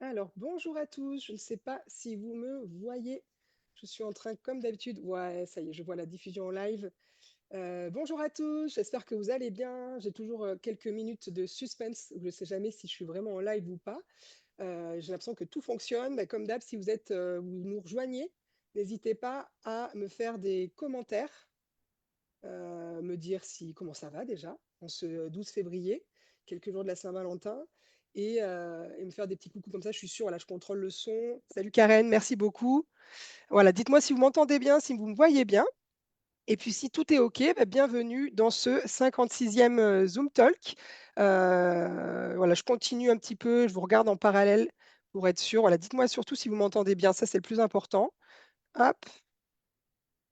Alors, bonjour à tous. Je ne sais pas si vous me voyez. Je suis en train, comme d'habitude. Ouais, ça y est, je vois la diffusion en live. Bonjour à tous. J'espère que vous allez bien. J'ai toujours quelques minutes de suspense où je ne sais jamais si je suis vraiment en live ou pas. J'ai l'impression que tout fonctionne. Mais comme d'hab, si vous nous rejoignez, n'hésitez pas à me faire des commentaires, me dire comment ça va déjà en ce 12 février, quelques jours de la Saint-Valentin, et me faire des petits coucous comme ça. Je suis sûre, voilà, je contrôle le son. Salut Karen, merci beaucoup. Voilà, dites-moi si vous m'entendez bien, si vous me voyez bien. Et puis si tout est OK, bah, bienvenue dans ce 56e Zoom Talk. Voilà, je continue un petit peu, je vous regarde en parallèle pour être sûr. Voilà, dites-moi surtout si vous m'entendez bien, ça c'est le plus important. Hop,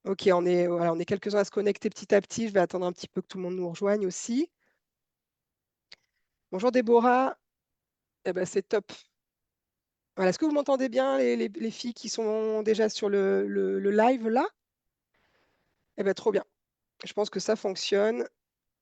OK, on est quelques-uns à se connecter petit à petit. Je vais attendre un petit peu que tout le monde nous rejoigne aussi. Bonjour Déborah. Eh ben, c'est top. Voilà, est-ce que vous m'entendez bien, les filles qui sont déjà sur le live là? Eh ben, trop bien. Je pense que ça fonctionne.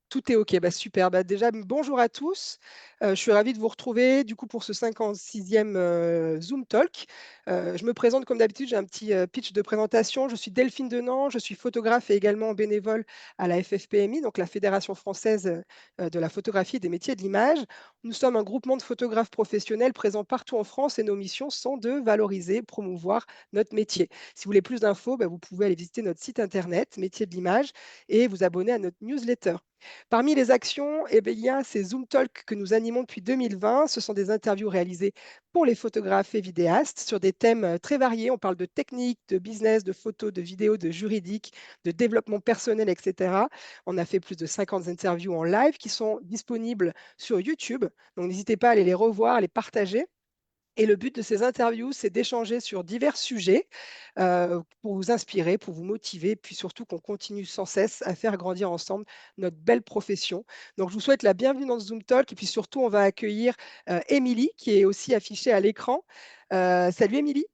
Tout est OK, bah, super. Bah, déjà, bonjour à tous. Je suis ravie de vous retrouver du coup pour ce 56e Zoom Talk. Je me présente comme d'habitude, j'ai un petit pitch de présentation. Je suis Delphine Denant, je suis photographe et également bénévole à la FFPMI, donc la Fédération française de la photographie et des métiers de l'image. Nous sommes un groupement de photographes professionnels présents partout en France et nos missions sont de valoriser, promouvoir notre métier. Si vous voulez plus d'infos, bah, vous pouvez aller visiter notre site internet, métier de l'image, et vous abonner à notre newsletter. Parmi les actions, eh bien, il y a ces Zoom Talks que nous animons depuis 2020. Ce sont des interviews réalisées pour les photographes et vidéastes sur des thèmes très variés. On parle de technique, de business, de photos, de vidéos, de juridique, de développement personnel, etc. On a fait plus de 50 interviews en live qui sont disponibles sur YouTube. Donc n'hésitez pas à aller les revoir, à les partager. Et le but de ces interviews, c'est d'échanger sur divers sujets pour vous inspirer, pour vous motiver, puis surtout qu'on continue sans cesse à faire grandir ensemble notre belle profession. Donc, je vous souhaite la bienvenue dans ce Zoom Talk et puis surtout, on va accueillir Émilie qui est aussi affichée à l'écran. Salut Émilie,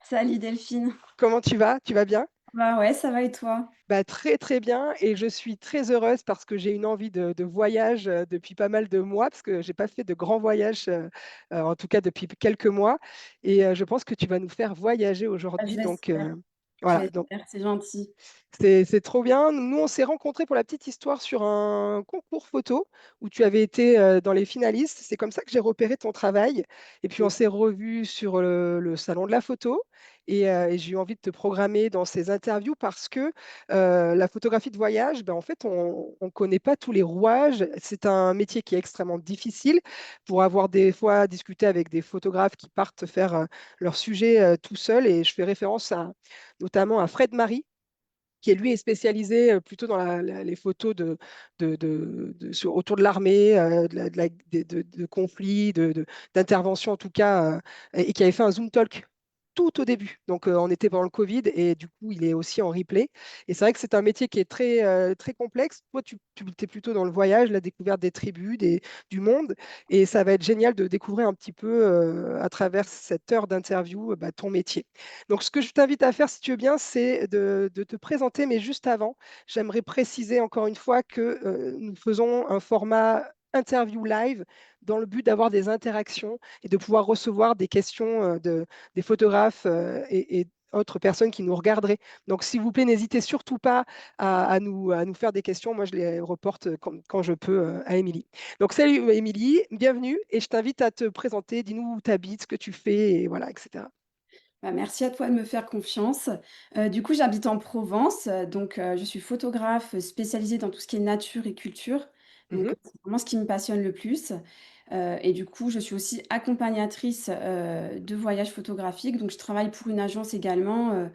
Salut Delphine. comment tu vas? Tu vas bien? Bah ouais, ça va et toi? Bah, très, très bien et je suis très heureuse parce que j'ai une envie de voyage, depuis pas mal de mois, parce que j'ai pas fait de grands voyages, en tout cas depuis quelques mois et je pense que tu vas nous faire voyager Ah, aujourd'hui donc j'espère, voilà, donc c'est gentil. c'est trop bien. Nous, on s'est rencontrés pour la petite histoire sur un concours photo où tu avais été, dans les finalistes. C'est comme ça que j'ai repéré ton travail et puis on Mmh. s'est revus sur le salon de la photo et j'ai eu envie de te programmer dans ces interviews parce que, la photographie de voyage, ben, en fait, on ne connaît pas tous les rouages. C'est un métier qui est extrêmement difficile. Pour avoir des fois discuté avec des photographes qui partent faire, leur sujet, tout seuls et je fais référence à notamment à Fred Marie qui lui est spécialisé plutôt dans les photos autour de l'armée, de conflits, d'interventions en tout cas, et qui avait fait un Zoom Talk tout au début. Donc, on était pendant le Covid et du coup, il est aussi en replay. Et c'est vrai que c'est un métier qui est très, très complexe. Toi, tu es plutôt dans le voyage, la découverte des tribus, du monde. Et ça va être génial de découvrir un petit peu à travers cette heure d'interview bah, ton métier. Donc, ce que je t'invite à faire, si tu veux bien, c'est de te présenter, mais juste avant, j'aimerais préciser encore une fois que nous faisons un format interview live dans le but d'avoir des interactions et de pouvoir recevoir des questions des photographes et autres personnes qui nous regarderaient. Donc, s'il vous plaît, n'hésitez surtout pas à nous faire des questions. Moi, je les reporte quand je peux à Émilie. Donc, salut Émilie, bienvenue et je t'invite à te présenter. Dis-nous où tu habites, ce que tu fais, et voilà, etc. Bah, merci à toi de me faire confiance. Du coup, j'habite en Provence, donc je suis photographe spécialisée dans tout ce qui est nature et culture. Donc Mhm. c'est vraiment ce qui me passionne le plus. Et du coup, je suis aussi accompagnatrice, de voyages photographiques. Donc je travaille pour une agence également,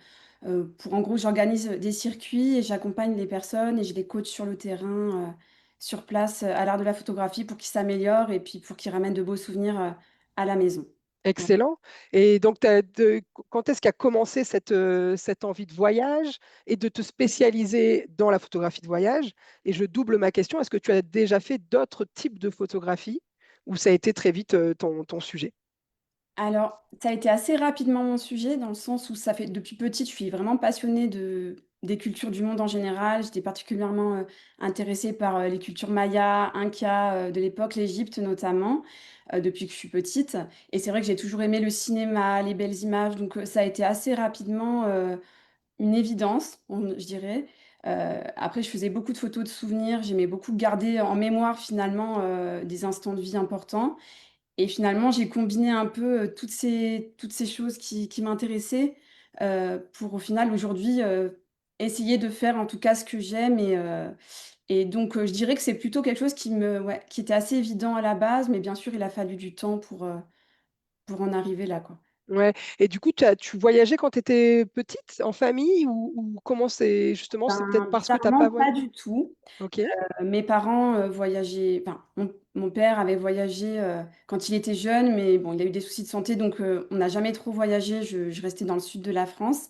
pour en gros, j'organise des circuits et j'accompagne les personnes et je les coach sur le terrain, sur place, à l'art de la photographie pour qu'ils s'améliorent et puis pour qu'ils ramènent de beaux souvenirs, à la maison. Voilà. Excellent. Et donc, quand est-ce qu'a commencé cette envie de voyage et de te spécialiser dans la photographie de voyage? Et je double ma question, est-ce que tu as déjà fait d'autres types de photographie ou ça a été très vite ton sujet? Alors, ça a été assez rapidement mon sujet, dans le sens où ça fait depuis petite, je suis vraiment passionnée des cultures du monde en général. J'étais particulièrement, intéressée par, les cultures mayas, incas, de l'époque, l'Égypte notamment, depuis que je suis petite et c'est vrai que j'ai toujours aimé le cinéma, les belles images donc ça a été assez rapidement, une évidence, je dirais. Après je faisais beaucoup de photos de souvenirs, j'aimais beaucoup garder en mémoire finalement, des instants de vie importants et finalement j'ai combiné un peu, toutes ces choses qui m'intéressaient, pour au final aujourd'hui, essayer de faire en tout cas ce que j'aime et donc je dirais que c'est plutôt quelque chose qui était assez évident à la base, mais bien sûr il a fallu du temps pour en arriver là, quoi. Ouais et du coup, tu voyageais quand tu étais petite, en famille ou comment c'est justement, c'est peut-être Ben, parce que tu as pas bizarrement voy pas du tout. OK. Mes parents, voyageaient enfin mon père avait voyagé, quand il était jeune, mais bon, il a eu des soucis de santé donc on n'a jamais trop voyagé. Je restais dans le sud de la France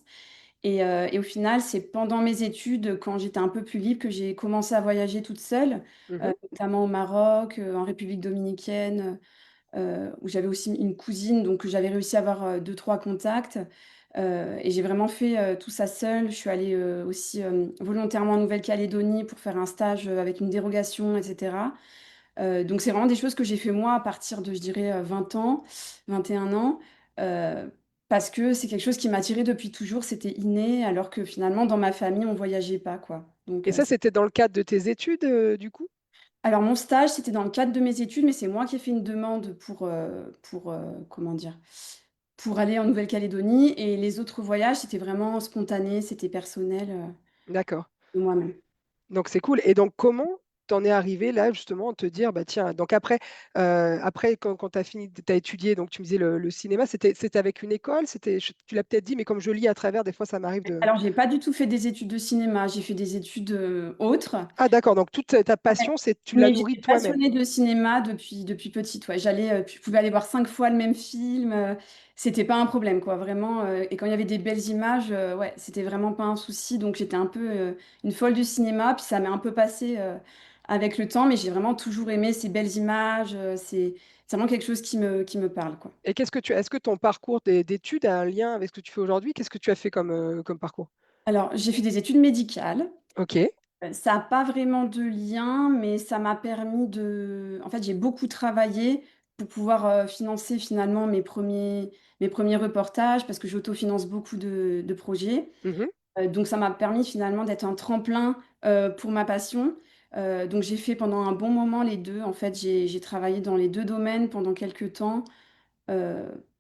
et au final, c'est pendant mes études, quand j'étais un peu plus libre, que j'ai commencé à voyager toute seule, Mmh. notamment au Maroc, en République dominicaine, où j'avais aussi une cousine, donc j'avais réussi à avoir, 2-3 contacts, et j'ai vraiment fait, tout ça seule. Je suis allée, aussi, volontairement en Nouvelle-Calédonie pour faire un stage, avec une dérogation et cetera. Donc c'est vraiment des choses que j'ai fait moi à partir de, je dirais, 20 ans, 21 ans, heu, parce que c'est quelque chose qui m'attirait depuis toujours, c'était inné, alors que finalement dans ma famille on voyageait pas, quoi. Donc Et ça, c'est c'était dans le cadre de tes études, du coup? alors mon stage, c'était dans le cadre de mes études, mais c'est moi qui ai fait une demande comment dire? Pour aller en Nouvelle-Calédonie et les autres voyages, c'était vraiment spontané, c'était personnel, D'accord. de moi-même. Donc c'est cool et donc comment t'en es arrivé là justement à te dire: «Bah tiens» donc après quand tu as fini tu as étudié donc tu me disais le cinéma, c'était avec une école? Tu l'as peut-être dit, mais comme je lis à travers, des fois ça m'arrive de Alors j'ai pas du tout fait des études de cinéma, j'ai fait des études, autres. ah d'accord, donc toute ta Ouais, passion, c'est tu la mais nourris j'étais toi-même? passionnée de cinéma depuis petite, ouais. Je pouvais aller voir 5 fois le même film, c'était pas un problème, quoi, vraiment, et quand il y avait des belles images, ouais, c'était vraiment pas un souci, donc j'étais un peu, une folle du cinéma, puis ça m'est un peu passé, avec le temps, mais j'ai vraiment toujours aimé ces belles images, c'est vraiment quelque chose qui me parle, quoi. Et est-ce que ton parcours d'études a un lien avec ce que tu fais aujourd'hui? Qu'est-ce que tu as fait comme parcours? Alors, j'ai fait des études médicales. OK. Ça a pas vraiment de lien, mais ça m'a permis en fait, j'ai beaucoup travaillé pour pouvoir, financer finalement mes premiers reportages parce que j'autofinance beaucoup de projets. Mmh. Donc ça m'a permis finalement d'être un tremplin, pour ma passion. Donc j'ai fait pendant un bon moment les 2. En fait, j'ai travaillé dans les 2 domaines pendant quelque temps.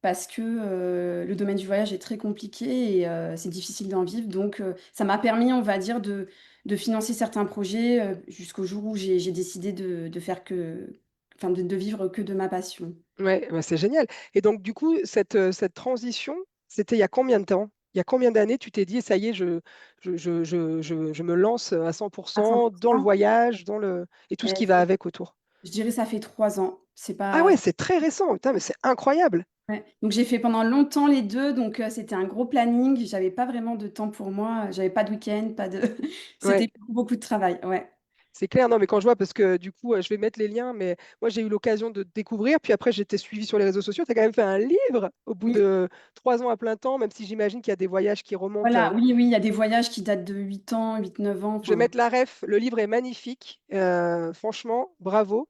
Parce que, le domaine du voyage est très compliqué et c'est difficile d'en vivre donc ça m'a permis, on va dire, de financer certains projets, jusqu'au jour où j'ai décidé de faire de vivre que de ma passion. Ouais, bah, c'est génial et donc du coup, cette transition, c'était il y a combien de temps? Il y a combien d'années tu t'es dit: «Ça y est, je me lance, à À 100 100% dans le voyage, dans le et tout ce qui va ça avec autour»? je dirais ça fait 3 ans. C'est Ah pas ouais, c'est très récent, putain, mais c'est incroyable! Ouais, donc j'ai fait pendant longtemps les 2 donc c'était un gros planning. J'avais pas vraiment de temps pour moi, j'avais pas de week-end, pas de Ouais, c'était beaucoup, beaucoup de travail, ouais. c'est clair. Non, mais quand je vois parce que du coup, je vais mettre les liens, mais moi j'ai eu l'occasion de te découvrir, puis après j'étais suivie sur les réseaux sociaux. Tu as quand même fait un livre au bout Oui. de 3 ans à plein temps, même si j'imagine qu'il y a des voyages qui remontent, Voilà, oui, oui, il y a des voyages qui datent de 8 ans, 8-9 ans, je vais enfin, mettre la ref, le livre est magnifique, franchement, bravo.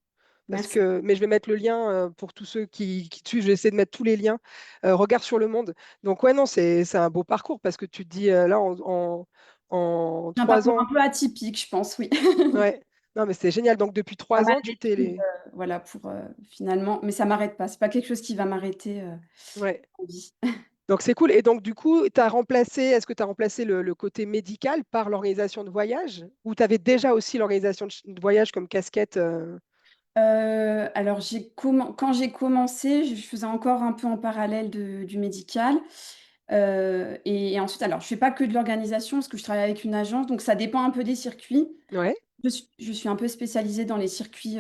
Parce merci. que mais je vais mettre le lien, pour tous ceux qui te suivent, je vais essayer de mettre tous les liens. Regarde sur le monde. Donc ouais, non, c'est un beau parcours parce que tu te dis, là en J'ai un 3 parcours un ans peu atypique, je pense, oui. ouais, non, mais c'est génial. Donc depuis Pas 3 mal ans, tu t'es d'études, les voilà pour, finalement mais ça m'arrête pas. C'est pas quelque chose qui va m'arrêter, ouais, en vie. donc c'est cool et donc du coup, est-ce que tu as remplacé le côté médical par l'organisation de voyage? Ou tu avais déjà aussi l'organisation de voyage comme casquette, Alors quand j'ai commencé, je faisais encore un peu en parallèle du médical, et ensuite alors je fais pas que de l'organisation parce que je travaille avec une agence, donc ça dépend un peu des circuits. Ouais. Je suis un peu spécialisée dans les circuits,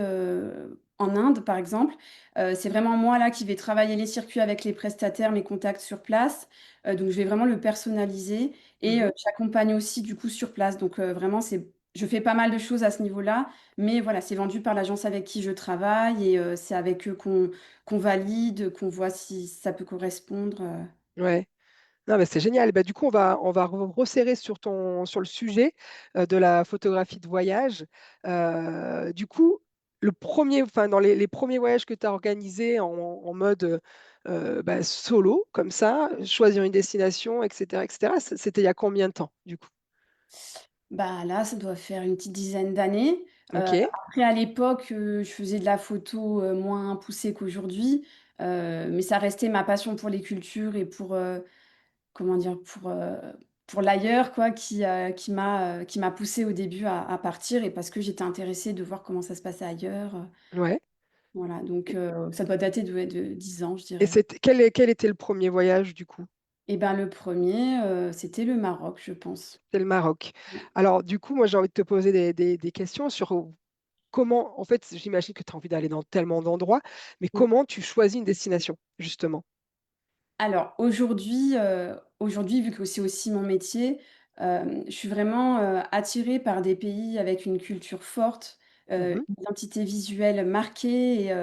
en Inde, par exemple. C'est vraiment moi, là, qui vais travailler les circuits avec les prestataires, mes contacts sur place. Donc je vais vraiment le personnaliser et Mmh. j'accompagne aussi, du coup, sur place. Donc vraiment, je fais pas mal de choses à ce niveau-là, mais voilà, c'est vendu par l'agence avec qui je travaille et c'est avec eux qu'on valide, qu'on voit si ça peut correspondre. Ouais. Non, mais c'est génial. Bah, du coup, on va resserrer sur le sujet de la photographie de voyage. Du coup, enfin, dans les premiers voyages que tu as organisés en mode bah, solo, comme ça, choisir une destination, etc., c'était il y a combien de temps, du coup? Bah, là, ça doit faire une petite dizaine d'années. Ok, Après à l'époque, je faisais de la photo, moins poussée qu'aujourd'hui, mais ça restait ma passion pour les cultures et pour, comment dire? Pour l'ailleurs quoi qui m'a poussée au début à partir et parce que j'étais intéressée de voir comment ça se passait ailleurs, ouais. voilà donc ça doit dater de 10 ans, je Et dirais. quel était le premier voyage, du coup? Et ben, le premier c'était le Maroc, je pense. C'est le Maroc. Ouais. Alors, du coup, moi, j'ai envie de te poser des questions sur comment, en fait, j'imagine que tu as envie d'aller dans tellement d'endroits, mais Mmh. comment tu choisis une destination, justement? Alors aujourd'hui, vu que c'est aussi mon métier, je suis vraiment, attirée par des pays avec une culture forte, Mmh. une identité visuelle marquée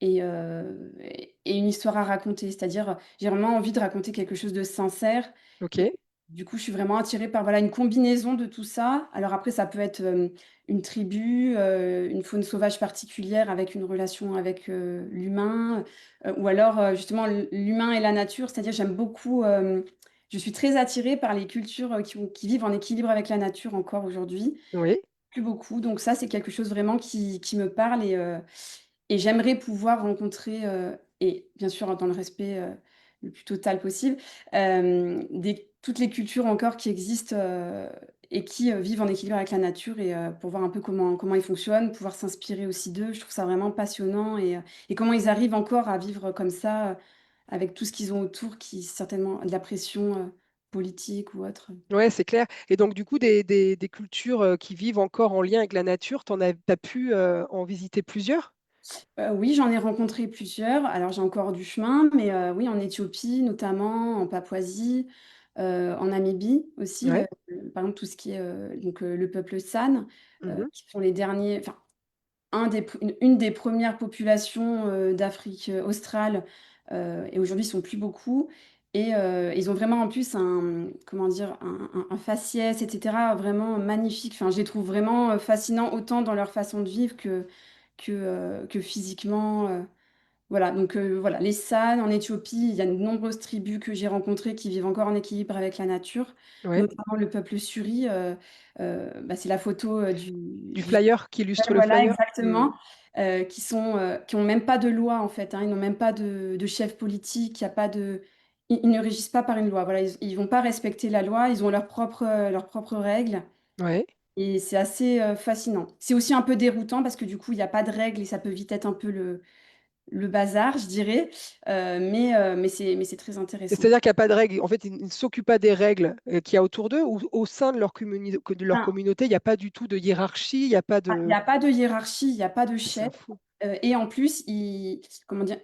et une histoire à raconter. C'est-à-dire, j'ai vraiment envie de raconter quelque chose de sincère et OK, du coup, je suis vraiment attirée par, voilà, une combinaison de tout ça. Alors après, ça peut être, une tribu, une faune sauvage particulière avec une relation avec, l'humain, ou alors, justement l'humain et la nature. C'est-à-dire j'aime beaucoup, je suis très attirée par les cultures, qui vivent en équilibre avec la nature encore aujourd'hui. oui, Plus beaucoup, donc ça, c'est quelque chose vraiment qui me parle et j'aimerais pouvoir rencontrer, et bien sûr dans le respect, le plus total possible, des toutes les cultures encore qui existent, et qui, vivent en équilibre avec la nature et pour voir un peu comment ils fonctionnent, pouvoir s'inspirer aussi d'eux. Je trouve ça vraiment passionnant et comment ils arrivent encore à vivre comme ça, avec tout ce qu'ils ont autour qui certainement de la pression, politique ou autre. ouais, c'est clair et donc du coup, des cultures, qui vivent encore en lien avec la nature, tu as pu, en visiter plusieurs? Oui, j'en ai rencontré plusieurs. Alors j'ai encore du chemin, mais oui, en Éthiopie notamment, en Papouasie, en Namibie aussi, Ouais. par exemple tout ce qui est, donc le peuple San, Mmh. qui sont les derniers enfin un des p une des premières populations, d'Afrique, australe, et aujourd'hui ils sont plus beaucoup et ils ont vraiment en plus comment dire? Un faciès et cetera vraiment magnifique. Enfin, je les trouve vraiment, fascinants autant dans leur façon de vivre que physiquement, voilà donc voilà, les San en Éthiopie, il y a de nombreuses tribus que j'ai rencontrées qui vivent encore en équilibre avec la nature, Ouais. notamment le peuple Suri, bah, c'est la photo, Du du flyer qui ouais, illustre le voilà, flyer? Mmh. exactement, qui ont même pas de loi, en fait, hein. Ils n'ont même pas de chef politique, il y a pas de ils ne régissent pas par une loi. Voilà, ils vont pas respecter la loi, ils ont leurs propres règles Ouais. et c'est assez, fascinant. C'est aussi un peu déroutant parce que, du coup, il y a pas de règles et ça peut vite être un peu le bazar, je dirais, mais c'est très Et intéressant. c'est-à-dire qu'il y a pas de règles, en fait, ils ne s'occupent pas des règles, qu'il y a autour d'eux ou au sein de de leur Enfin, communauté, il y a pas du tout de hiérarchie, il y a pas il y de a pas de hiérarchie, il y a pas de c'est chef. fou. Et en plus, comment dire?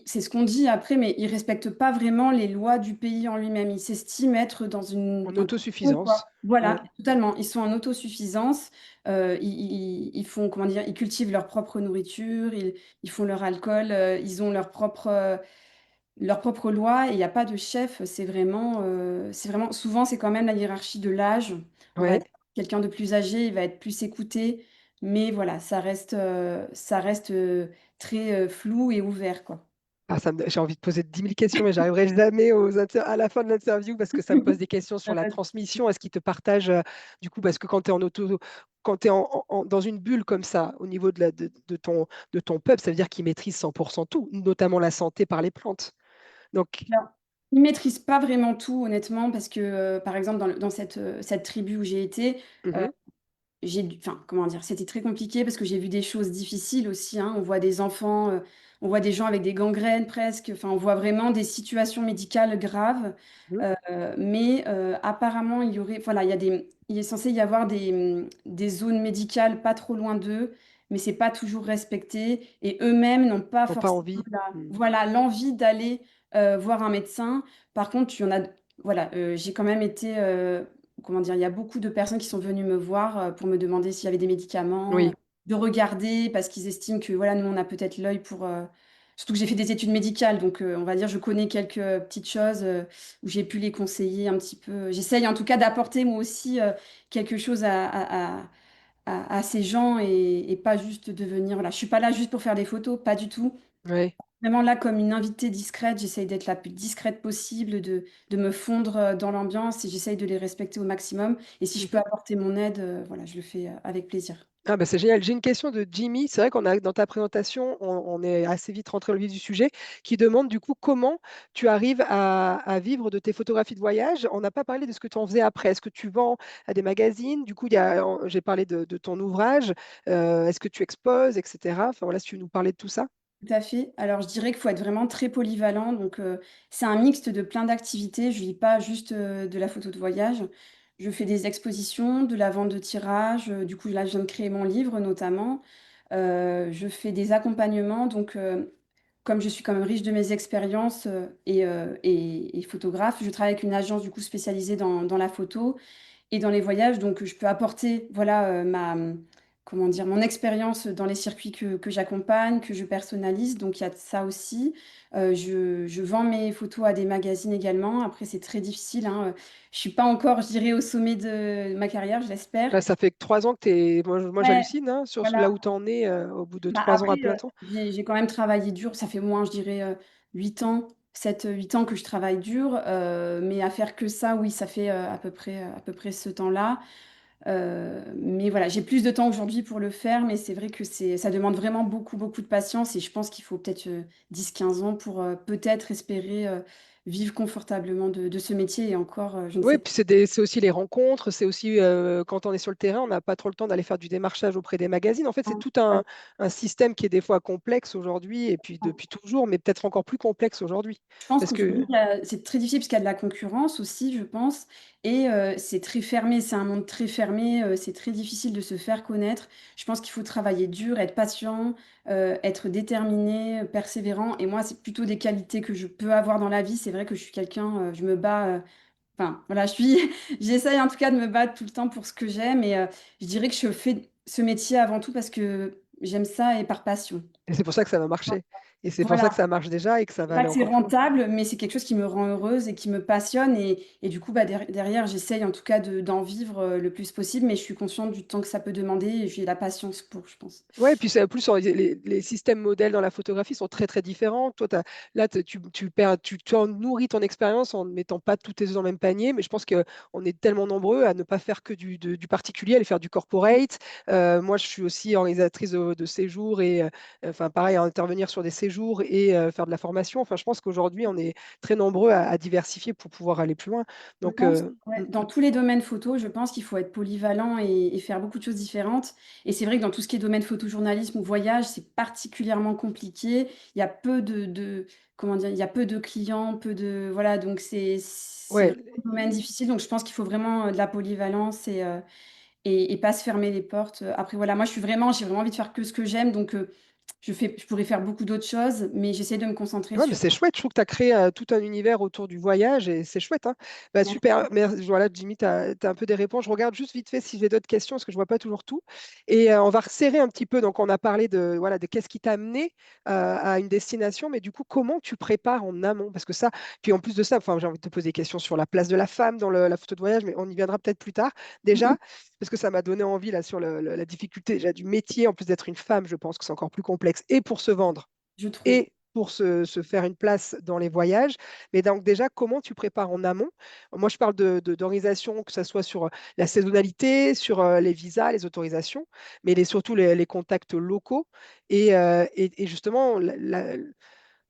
C'est ce qu'on dit après, mais ils respectent pas vraiment les lois du pays en lui-même. Ils s'estiment être dans En un cocon, autosuffisance. quoi. Voilà, Ouais, totalement. Ils sont en autosuffisance, ils font, comment dire? Ils cultivent leur propre nourriture, ils font leur alcool, ils ont leurs propres lois et il y a pas de chef. C'est vraiment souvent, c'est quand même la hiérarchie de l'âge. On va ouais. dire quelqu'un de plus âgé, il va être plus écouté, mais voilà, ça reste, très, flou et ouvert, quoi. Ah, j'ai envie de poser 10 000 questions, mais j'arriverai jamais à la fin de l'interview parce que ça me pose des questions sur la transmission. Est-ce qu'ils te partagent, du coup, parce que quand tu es dans une bulle comme ça, au niveau de ton peuple, ça veut dire qu'ils maîtrisent 100% tout, notamment la santé par les plantes. Donc, Alors, ils maîtrisent pas vraiment tout honnêtement parce que, par exemple dans cette tribu où j'ai été, heu mhm, j'ai dû enfin, comment dire? C'était très compliqué parce que j'ai vu des choses difficiles aussi, hein. On voit des enfants, on voit des gens avec des gangrènes presque, enfin, on voit vraiment des situations médicales graves, mhm, mais apparemment, il y aurait voilà, il est censé y avoir des zones médicales pas trop loin d'eux, mais c'est pas toujours respecté et eux-mêmes n'ont pas n'ont pas forcément envie. Mm. l'envie d'aller, voir un médecin. Par contre, il y en a voilà, j'ai quand même été, comment dire? Il y a beaucoup de personnes qui sont venues me voir, pour me demander s'il y avait des médicaments, Oui, de regarder parce qu'ils estiment que voilà, nous on a peut-être l'œil pour, surtout que j'ai fait des études médicales, donc on va dire je connais quelques petites choses où j'ai pu les conseiller un petit peu. J'essaye en tout cas d'apporter moi aussi quelque chose à ces gens et pas juste devenir là. Je suis pas là juste pour faire des photos, pas du tout. Ouais. Vraiment là comme une invitée discrète, j'essaye d'être la plus discrète possible, de me fondre dans l'ambiance et j'essaye de les respecter au maximum. Et si je peux Mhm. apporter mon aide, voilà, je le fais avec plaisir. Ah bah c'est génial. J'ai une question de Jimmy. C'est vrai qu'on a dans ta présentation, on est assez vite rentré dans le vif du sujet, qui demande du coup comment tu arrives à vivre de tes photographies de voyage. On n'a pas parlé de ce que tu en faisais après. Est-ce que tu vends à des magazines? Du coup, j'ai parlé de ton ouvrage. Est-ce que tu exposes, etc. Enfin voilà, si tu veux nous parler de tout ça. Tout à fait. Alors, je dirais qu'il faut être vraiment très polyvalent. Donc, c'est un mixte de plein d'activités. Je ne vis pas juste de la photo de voyage. Je fais des expositions, de la vente de tirages. Du coup, là, je viens de créer mon livre notamment. Je fais des accompagnements. Donc, comme je suis quand même riche de mes expériences et photographe, je travaille avec une agence du coup spécialisée dans la photo. Et dans les voyages, donc je peux apporter, voilà, comment dire? Mon expérience dans les circuits que j'accompagne, que je personnalise, donc il y a de ça aussi. Je vends mes photos à des magazines également. Après, c'est très difficile, hein, je suis pas encore, je dirais, au sommet de ma carrière, je l'espère. Là, ça fait que 3 ans que tu es. Moi Ouais, j'hallucine hein, sur voilà. là où tu en es au bout de Bah, 3 ans après, à plein temps. j'ai quand même travaillé dur. Ça fait moins, je dirais, 8 ans, 7 8 ans que je travaille dur, mais à faire que ça, oui, ça fait, à peu près ce temps-là. Mais voilà, j'ai plus de temps aujourd'hui pour le faire, mais c'est vrai que ça demande vraiment beaucoup, beaucoup de patience et je pense qu'il faut peut-être 10 15 ans pour peut-être espérer vivre confortablement de ce métier et encore, je ne Oui, sais pas. puis c'est aussi les rencontres, c'est aussi quand on est sur le terrain, on n'a pas trop le temps d'aller faire du démarchage auprès des magazines. En fait, c'est tout un système qui est des fois complexe aujourd'hui, et puis depuis toujours, mais peut-être encore plus complexe aujourd'hui. Je pense Parce qu'aujourd'hui, que, c'est très difficile parce qu'il y a de la concurrence aussi, je pense et c'est très fermé, c'est un monde très fermé, c'est très difficile de se faire connaître. Je pense qu'il faut travailler dur, être patient, être déterminé, persévérant et moi, c'est plutôt des qualités que je peux avoir dans la vie. C'est vrai que je suis quelqu'un, je me bats, enfin, voilà, je suis j'essaye en tout cas de me battre tout le temps pour ce que j'aime et je dirais que je fais ce métier avant tout parce que j'aime ça et par passion. et c'est pour ça que ça va marcher. Et c'est pour ça que Voilà. ça marche déjà et que ça C'est va pas aller que c'est encore plus loin. rentable, mais c'est quelque chose qui me rend heureuse et qui me passionne et du coup, bah, derrière, j'essaye en tout cas d'en vivre le plus possible, mais je suis consciente du temps que ça peut demander et j'ai la patience pour, je pense. Ouais, et puis c'est plus les systèmes modèles dans la photographie sont très très différents. Toi, là, tu en nourris ton expérience en ne mettant pas tous tes œufs dans le même panier, mais je pense qu'on est tellement nombreux à ne pas faire que du particulier, à aller faire du corporate. Moi, je suis aussi organisatrice de séjours et enfin pareil, à intervenir sur des séjours et faire de la formation. Enfin, je pense qu'aujourd'hui, on est très nombreux à diversifier pour pouvoir aller plus loin. Je Donc, pense, ouais, dans tous les domaines photo, je pense qu'il faut être polyvalent et faire beaucoup de choses différentes. Et c'est vrai que dans tout ce qui est domaine photojournalisme ou voyage, c'est particulièrement compliqué. Il y a peu comment dire, il y a peu de clients, peu de, voilà, donc c'est ouais, vraiment un domaine difficile. Donc je pense qu'il faut vraiment de la polyvalence et pas se fermer les portes. Après, voilà, moi, j'ai vraiment envie de faire que ce que j'aime. Donc, je pourrais faire beaucoup d'autres choses, mais j'essaie de me concentrer ouais, mais sur. c'est chouette. Je trouve que tu as créé tout un univers autour du voyage et c'est chouette, hein. Bah, super. Merci. Voilà, Jimmy, tu as un peu des réponses. Je regarde juste vite fait si j'ai d'autres questions parce que je vois pas toujours tout. Et on va resserrer un petit peu. Donc, on a parlé de, voilà, de qu'est-ce qui t'a amené à une destination, mais du coup, comment tu prépares en amont? Parce que ça, puis en plus de ça, enfin, j'ai envie de te poser des questions sur la place de la femme dans la photo de voyage, mais on y viendra peut-être plus tard. Déjà, parce que ça m'a donné envie là sur la difficulté déjà du métier, en plus d'être une femme, je pense que c'est encore plus complexe. Et pour se vendre Je trouve. et pour se faire une place dans les voyages. Mais donc déjà, comment tu prépares en amont? Moi, je parle d'organisation, que ce soit sur la saisonnalité, sur les visas, les autorisations, mais surtout les contacts locaux. Et justement,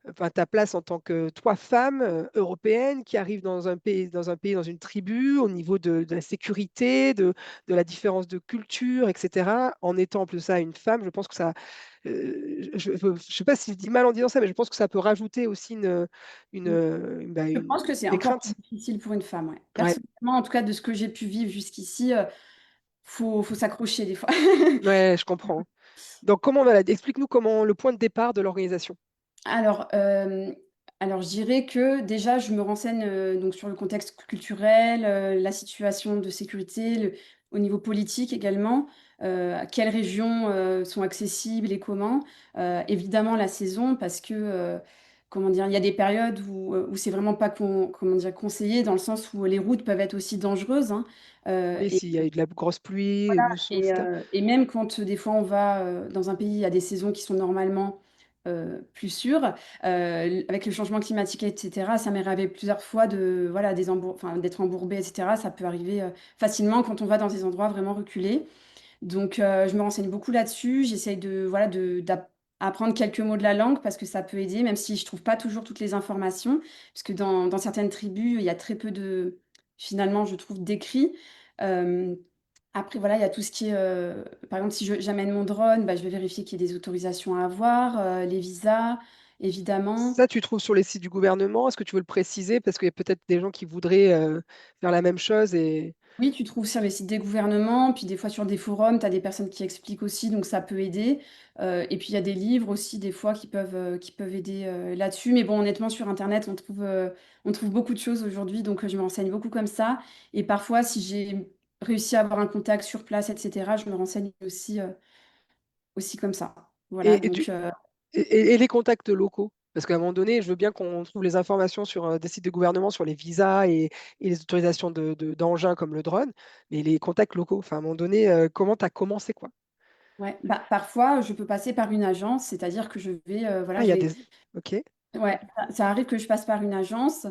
enfin, ta place en tant que toi, femme européenne qui arrive dans une tribu, au niveau de la sécurité, de la différence de culture, etc. En étant en plus de ça une femme, je pense que ça, je ne sais pas si je dis mal en disant ça, mais je pense que ça peut rajouter aussi Je pense que c'est des encore plus craintes. difficile pour une femme, ouais. Ouais, Personnellement, en tout cas, de ce que j'ai pu vivre jusqu'ici, faut s'accrocher des fois. ouais, je comprends. Donc, voilà, explique-nous comment le point de départ de l'organisation. Alors, alors je dirais que déjà je me renseigne, donc sur le contexte culturel, la situation de sécurité, au niveau politique également. quelles régions sont accessibles et comment. Évidemment, la saison, parce que, comment dire, il y a des périodes où c'est vraiment pas comment dire, conseillé, dans le sens où les routes peuvent être aussi dangereuses, hein. Oui, Et s'il y a eu de la grosse pluie, et mousson, etc. et même quand des fois on va dans un pays, il y a des saisons qui sont normalement plus sûres, avec le changement climatique, etc., ça m'est arrivé plusieurs fois voilà, enfin, d'être embourbé, etc. Ça peut arriver facilement quand on va dans des endroits vraiment reculés. Donc, je me renseigne beaucoup là-dessus. J'essaye voilà, d'apprendre quelques mots de la langue parce que ça peut aider, même si je trouve pas toujours toutes les informations. Parce que dans certaines tribus, il y a très peu finalement, je trouve, d'écrits. Euh, Après, voilà, il y a tout ce qui est, par exemple, si j'amène mon drone, bah, je vais vérifier qu'il y ait des autorisations à avoir, les visas, évidemment. Ça, tu trouves sur les sites du gouvernement? Est-ce que tu veux le préciser? Parce qu'il y a peut-être des gens qui voudraient faire la même chose et Oui, tu trouves sur les sites des gouvernements, puis des fois sur des forums, tu as des personnes qui expliquent aussi, donc ça peut aider. Et puis il y a des livres aussi, des fois, qui peuvent aider là-dessus. Mais bon, honnêtement, sur Internet, on trouve beaucoup de choses aujourd'hui, donc je me renseigne beaucoup comme ça. Et parfois, si j'ai réussi à avoir un contact sur place, etc., je me renseigne aussi comme ça. Voilà, et, et donc tu et les contacts locaux? Parce qu'à un moment donné, je veux bien qu'on trouve les informations sur des sites de gouvernement sur les visas et les autorisations d'engins comme le drone, mais les contacts locaux, enfin, à un moment donné, comment tu as commencé, quoi? ouais, bah, parfois, je peux passer par une agence, c'est-à-dire que voilà, Ah, il y a des... Ok. ouais, ça arrive que je passe par une agence.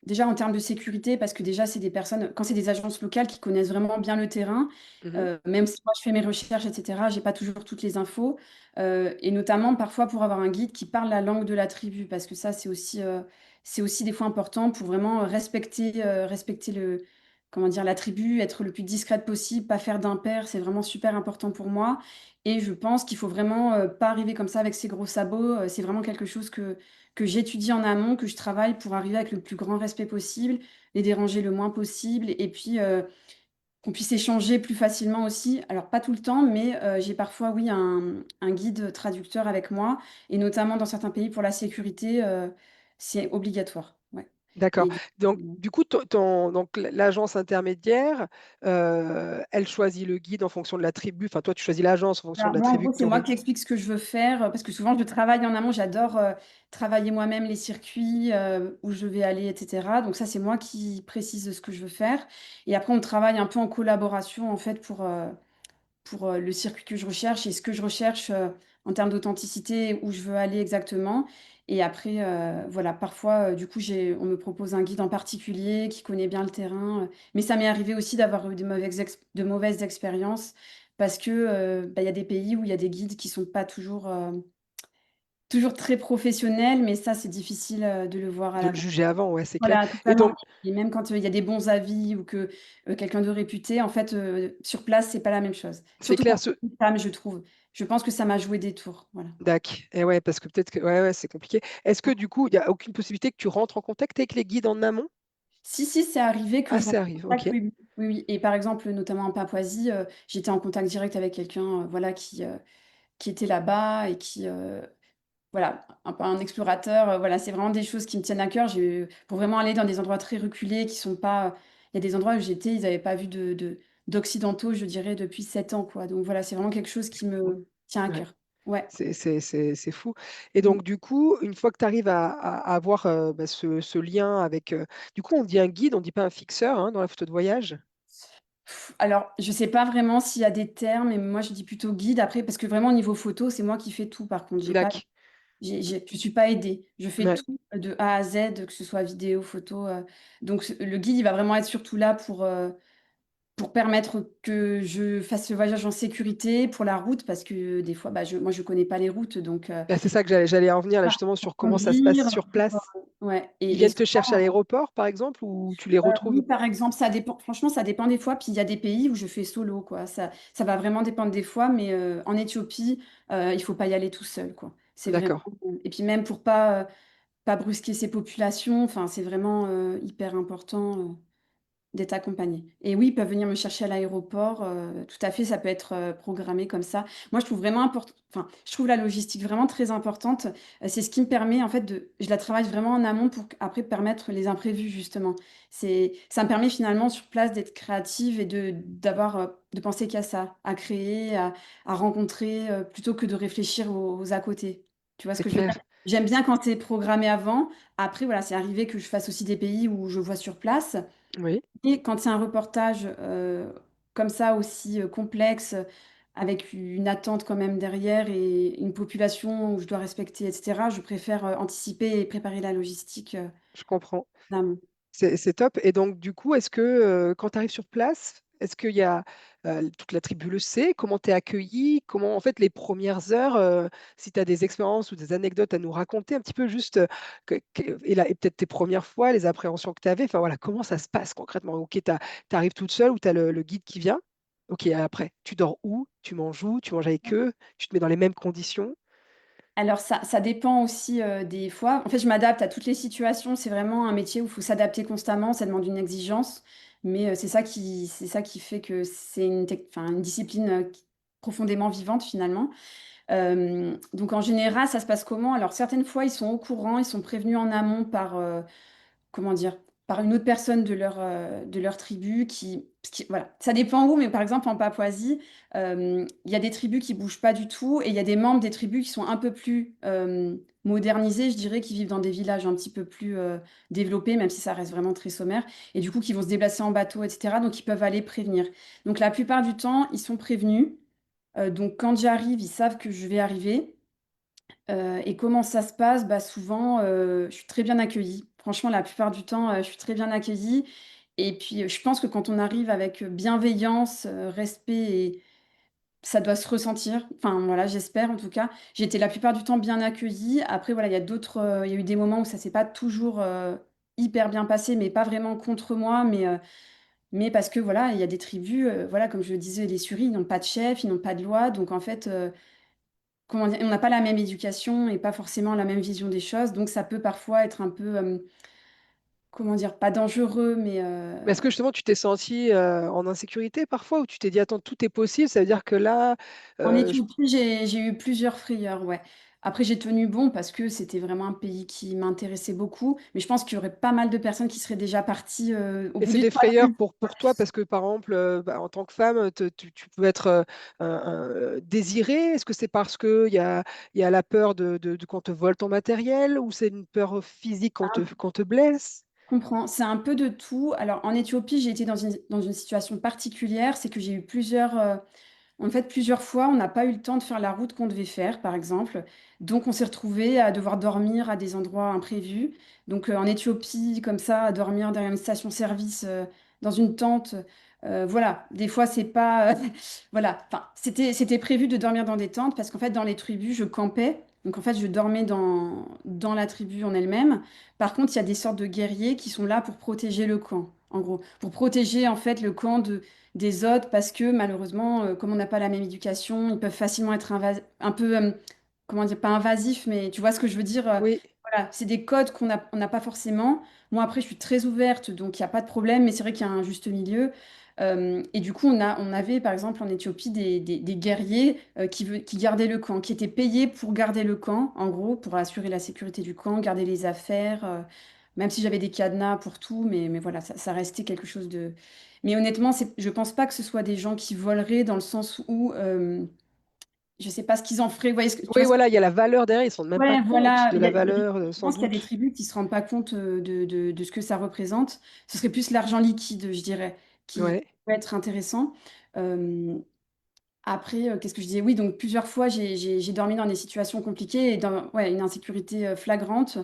Déjà en termes de sécurité, parce que déjà, c'est des personnes, quand c'est des agences locales qui connaissent vraiment bien le terrain, Mhm. même si moi je fais mes recherches, etc., j'ai pas toujours toutes les infos. Et notamment parfois pour avoir un guide qui parle la langue de la tribu, parce que ça, c'est aussi des fois important pour vraiment respecter comment dire, la tribu, être le plus discrète possible, pas faire d'impair, c'est vraiment super important pour moi. Et je pense qu'il faut vraiment pas arriver comme ça avec ses gros sabots. C'est vraiment quelque chose que j'étudie en amont, que je travaille pour arriver avec le plus grand respect possible, les déranger le moins possible, et puis qu'on puisse échanger plus facilement aussi. Alors pas tout le temps, mais j'ai parfois, oui, un guide traducteur avec moi, et notamment dans certains pays pour la sécurité, c'est obligatoire. Ouais. D'accord. Et du Donc, coup, du coup, donc l'agence intermédiaire, elle choisit le guide en fonction de la tribu. Enfin, toi, tu choisis l'agence en fonction de alors la moi, en tribu gros, que c'est tu moi aurais. qui explique ce que je veux faire, parce que souvent je travaille en amont, j'adore travailler moi-même les circuits, où je vais aller, etc. Donc ça, c'est moi qui précise ce que je veux faire. Et après, on travaille un peu en collaboration, en fait, pour le circuit que je recherche et ce que je recherche en termes d'authenticité, où je veux aller exactement. Et après, voilà, parfois, du coup, on me propose un guide en particulier qui connaît bien le terrain. Mais ça m'est arrivé aussi d'avoir eu de mauvaises expériences, parce que bah, il y a des pays où il y a des guides qui sont pas toujours très professionnels, mais ça, c'est difficile de le voir à De la... le juger avant, ouais, c'est clair. Voilà, Et totalement. donc, Et même quand, il y a des bons avis ou que, quelqu'un de réputé, en fait, sur place, c'est pas la même chose. c'est Surtout clair, quand c'est une femme, je trouve. Je pense que ça m'a joué des tours, voilà. Dac. Et ouais, parce que peut-être que ouais, ouais, c'est compliqué. Est-ce que du coup, il n'y a aucune possibilité que tu rentres en contact avec les guides en amont? Si, si, c'est arrivé que Ah, je rentre ça en arrive, contact, ok. oui, oui, oui, oui. Et par exemple, notamment en Papouasie, j'étais en contact direct avec quelqu'un, voilà, qui était là-bas et qui, voilà, un peu un explorateur, voilà, c'est vraiment des choses qui me tiennent à cœur. Pour vraiment aller dans des endroits très reculés qui sont pas, il y a des endroits où j'étais, ils n'avaient pas vu d'occidentaux, je dirais, depuis 7 ans, quoi. Donc voilà, c'est vraiment quelque chose qui Fou. me tient à Ouais. cœur. Ouais. C'est fou. Et Mmh. donc, du coup, une fois que tu arrives à avoir bah, ce lien avec... du coup, on dit un guide, on dit pas un fixeur hein, dans la photo de voyage. Alors, je sais pas vraiment s'il y a des termes, mais moi je dis plutôt guide après, parce que vraiment au niveau photo, c'est moi qui fais tout par contre. J'ai pas Dac. je suis pas aidée. Je fais Ouais. tout de A à Z, que ce soit vidéo, photo, donc le guide, il va vraiment être surtout là pour permettre que je fasse ce voyage en sécurité, pour la route, parce que des fois, bah, moi je connais pas les routes, donc Bah, c'est ça que j'allais en venir là justement pour sur comment ça se passe conduire, sur place. ouais, Ils et viennent te chercher à l'aéroport, par exemple, ou tu les oui, retrouves? par exemple, ça dépend. Franchement, ça dépend des fois. Puis il y a des pays où je fais solo, quoi. Ça va vraiment dépendre des fois. Mais en Éthiopie, il faut pas y aller tout seul, quoi. C'est vraiment. D'accord. Et puis même pour pas brusquer ces populations. Enfin, c'est vraiment hyper important. d'être accompagnés. Et oui, ils peuvent venir me chercher à l'aéroport, tout à fait, ça peut être, programmé comme ça. Moi, je trouve vraiment enfin, je trouve la logistique vraiment très importante. C'est ce qui me permet en fait je la travaille vraiment en amont pour après permettre les imprévus justement. Ça me permet finalement sur place d'être créative et de penser qu'à ça, à créer, à rencontrer, plutôt que de réfléchir aux à côté. Tu vois ce C'est que je veux dire? clair. J'aime bien C'est- quand c'est programmé avant. Après voilà, c'est arrivé que je fasse aussi des pays où je vois sur place. Oui, Et quand c'est un reportage, comme ça aussi, complexe, avec une attente quand même derrière et une population où je dois respecter et cetera, je préfère, anticiper et préparer la logistique, je comprends. en amont. C'est top. Et donc, du coup, est-ce que quand tu arrives sur place, est-ce qu'il y a toute la tribu le sait? Comment tu es accueilli? Comment, en fait, les premières heures, si tu as des expériences ou des anecdotes à nous raconter, un petit peu juste, et peut-être tes premières fois, les appréhensions que tu avais, enfin voilà, comment ça se passe concrètement? Ok, tu arrives toute seule ou tu as le guide qui vient? Ok, après, tu dors où? Tu manges avec eux? Tu te mets dans les mêmes conditions? Alors ça dépend aussi, des fois. En fait, je m'adapte à toutes les situations. C'est vraiment un métier où il faut s'adapter constamment, ça demande une exigence, mais c'est ça qui fait que c'est enfin, une discipline, qui profondément vivante finalement. Donc en général, ça se passe comment? Alors certaines fois, ils sont au courant, ils sont prévenus en amont par, comment dire? Par une autre personne de leur tribu voilà, ça dépend où, mais par exemple en Papouasie, il y a des tribus qui bougent pas du tout et il y a des membres des tribus qui sont un peu plus, modernisés, je dirais, qui vivent dans des villages un petit peu plus, développés, même si ça reste vraiment très sommaire et du coup qui vont se déplacer en bateau et cetera, donc ils peuvent aller prévenir. Donc la plupart du temps, ils sont prévenus, donc quand j'arrive, ils savent que je vais arriver. Et comment ça se passe? Bah, souvent, je suis très bien accueillie. Franchement, la plupart du temps, je suis très bien accueillie et puis, je pense que quand on arrive avec, bienveillance, respect et ça doit se ressentir. Enfin, voilà, j'espère en tout cas. J'ai été la plupart du temps bien accueillie. Après voilà, il y a eu des moments où ça s'est pas toujours, hyper bien passé, mais pas vraiment contre moi, mais parce que voilà, il y a des tribus, voilà, comme je le disais, les Suris, ils n'ont pas de chef, ils n'ont pas de loi, donc en fait, comment dire? On n'a pas la même éducation et pas forcément la même vision des choses, donc ça peut parfois être un peu, comment dire? Pas dangereux, mais Mais est-ce que justement tu t'es senti en insécurité parfois ou tu t'es dit, attends, tout est possible, ça veut dire que là, en euh, je- Éthiopie, j'ai eu plusieurs frayeurs, ouais. Après, j'ai tenu bon parce que c'était vraiment un pays qui m'intéressait beaucoup, mais je pense qu'il y aurait pas mal de personnes qui seraient déjà parties, au et bout c'est d'une des fois frayeurs vue. pour toi parce que par exemple, bah, en tant que femme, tu peux être désirée. Est-ce que c'est parce il y a la peur de qu'on te vole ton matériel ou c'est une peur physique qu'on te blesse? Je comprends, c'est un peu de tout. Alors en Éthiopie, j'ai été dans une situation particulière, c'est que j'ai eu en fait, plusieurs fois, on n'a pas eu le temps de faire la route qu'on devait faire, par exemple. Donc, on s'est retrouvés à devoir dormir à des endroits imprévus. Donc, en Éthiopie, comme ça, à dormir derrière une station-service, dans une tente. Voilà, des fois, c'est pas. Voilà, enfin, c'était prévu de dormir dans des tentes parce qu'en fait, dans les tribus, je campais. Donc, en fait, je dormais dans la tribu en elle-même. Par contre, il y a des sortes de guerriers qui sont là pour protéger le camp, en gros. Pour protéger, en fait, le camp des autres parce que malheureusement, comme on n'a pas la même éducation, ils peuvent facilement être un peu, comment dire, pas invasifs, mais tu vois ce que je veux dire? Oui. Voilà, c'est des codes on n'a pas forcément. Moi, après, je suis très ouverte, donc il n'y a pas de problème, mais c'est vrai qu'il y a un juste milieu. Et du coup, on avait, par exemple, en Éthiopie, des guerriers qui gardaient le camp, qui étaient payés pour garder le camp, en gros, pour assurer la sécurité du camp, garder les affaires, même si j'avais des cadenas pour tout, mais voilà, ça restait quelque chose de... Mais honnêtement, je pense pas que ce soit des gens qui voleraient dans le sens où je sais pas ce qu'ils en feraient. Tu Oui, vois ce que... voilà, il y a la valeur derrière, ils ne se rendent même pas Ouais, compte voilà. de la valeur, Je sans pense qu'il y a des doute. tribus qui se rendent pas compte de ce que ça représente. Ce serait plus l'argent liquide, je dirais, qui Ouais. peut être intéressant. Euh, Après, qu'est-ce que je disais? Oui, donc plusieurs fois, j'ai dormi dans des situations compliquées et dans ouais, une insécurité flagrante.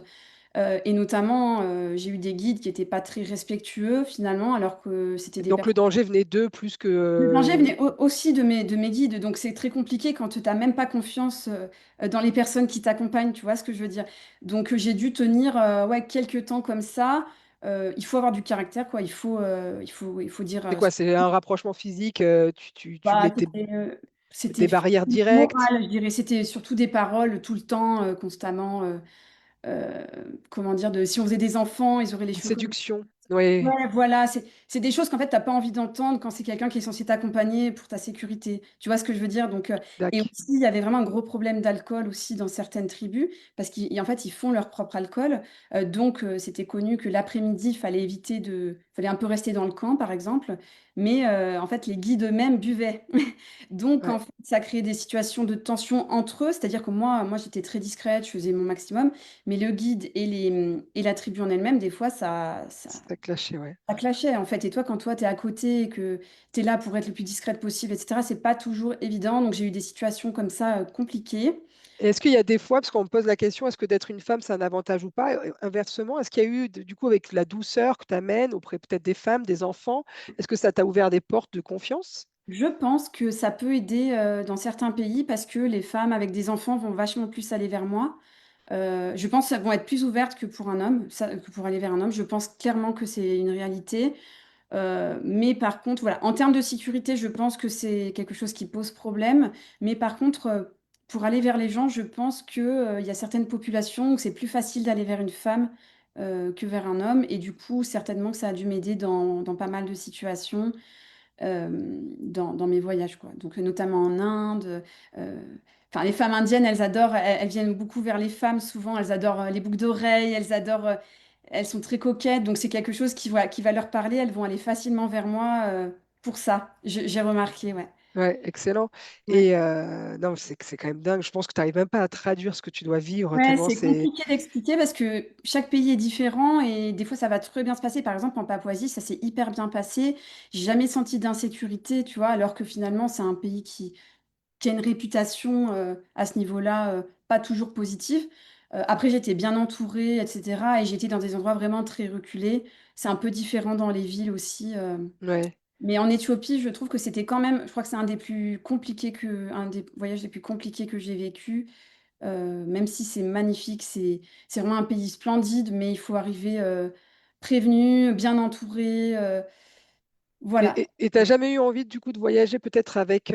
Et notamment, j'ai eu des guides qui n'étaient pas très respectueux finalement, alors que c'était des Donc le personnes. danger venait d'eux plus que... Le danger venait aussi de mes guides, donc c'est très compliqué quand tu n'as même pas confiance dans les personnes qui t'accompagnent, tu vois ce que je veux dire. Donc j'ai dû tenir ouais, quelques temps comme ça. Il faut avoir du caractère, quoi. Il faut dire C'est quoi? C'est un rapprochement physique, tu bah, mets c'était des barrières directes, moral, je dirais. C'était surtout des paroles tout le temps, constamment. Euh, comment dire, si on faisait des enfants, ils auraient les une cheveux comme séduction. Oui, Ouais, voilà, c'est des choses qu'en fait, tu n'as pas envie d'entendre quand c'est quelqu'un qui est censé t'accompagner pour ta sécurité. Tu vois ce que je veux dire? Donc, et d'accord. aussi, il y avait vraiment un gros problème d'alcool aussi dans certaines tribus, parce qu'en fait, ils font leur propre alcool. Donc, c'était connu que l'après-midi, fallait un peu rester dans le camp, par exemple. Mais en fait, les guides eux-mêmes buvaient. Donc, Ouais. en fait, ça créait des situations de tension entre eux. C'est-à-dire que moi, j'étais très discrète, je faisais mon maximum. Mais le guide et la tribu en elle-même, des fois, Ça clashait, ouais. ça clashait en fait. Et toi, quand toi, tu es à côté et que tu es là pour être le plus discrète possible, etc., c'est pas toujours évident. Donc, j'ai eu des situations comme ça compliquées. Et est-ce qu'il y a des fois, parce qu'on me pose la question, est-ce que d'être une femme, c'est un avantage ou pas? Inversement, est-ce qu'il y a eu, du coup, avec la douceur que tu amènes auprès peut-être des femmes, des enfants, est-ce que ça t'a ouvert des portes de confiance? Je pense que ça peut aider dans certains pays parce que les femmes avec des enfants vont vachement plus aller vers moi. Je pense qu'elles vont être plus ouvertes que pour un homme, que pour aller vers un homme. Je pense clairement que c'est une réalité. Mais par contre, voilà, en termes de sécurité, je pense que c'est quelque chose qui pose problème. Mais par contre, pour aller vers les gens, je pense que, il y a certaines populations où c'est plus facile d'aller vers une femme que vers un homme. Et du coup, certainement que ça a dû m'aider dans pas mal de situations dans mes voyages, quoi. Donc, notamment en Inde. euh, Enfin, les femmes indiennes, elles adorent, elles viennent beaucoup vers les femmes souvent. Elles adorent les boucles d'oreilles, elles adorent. Elles sont très coquettes, donc c'est quelque chose qui va leur parler. Elles vont aller facilement vers moi pour ça. J'ai remarqué, ouais. Ouais, excellent. Ouais. Et non, c'est quand même dingue. Je pense que tu n'arrives même pas à traduire ce que tu dois vivre, Ouais, tellement c'est c'est. compliqué d'expliquer parce que chaque pays est différent et des fois ça va très bien se passer. Par exemple, en Papouasie, ça s'est hyper bien passé. J'ai jamais senti d'insécurité, tu vois, alors que finalement c'est un pays qui a une réputation à ce niveau-là pas toujours positive. Après, j'étais bien entourée, etc. Et j'étais dans des endroits vraiment très reculés. C'est un peu différent dans les villes aussi. Ouais. Mais en Éthiopie, je trouve que c'était quand même, je crois que c'est un des voyages les plus compliqués que j'ai vécu. Même si c'est magnifique, c'est vraiment un pays splendide, mais il faut arriver prévenu, bien entouré. Voilà. Et t'as jamais eu envie, du coup, de voyager peut-être avec,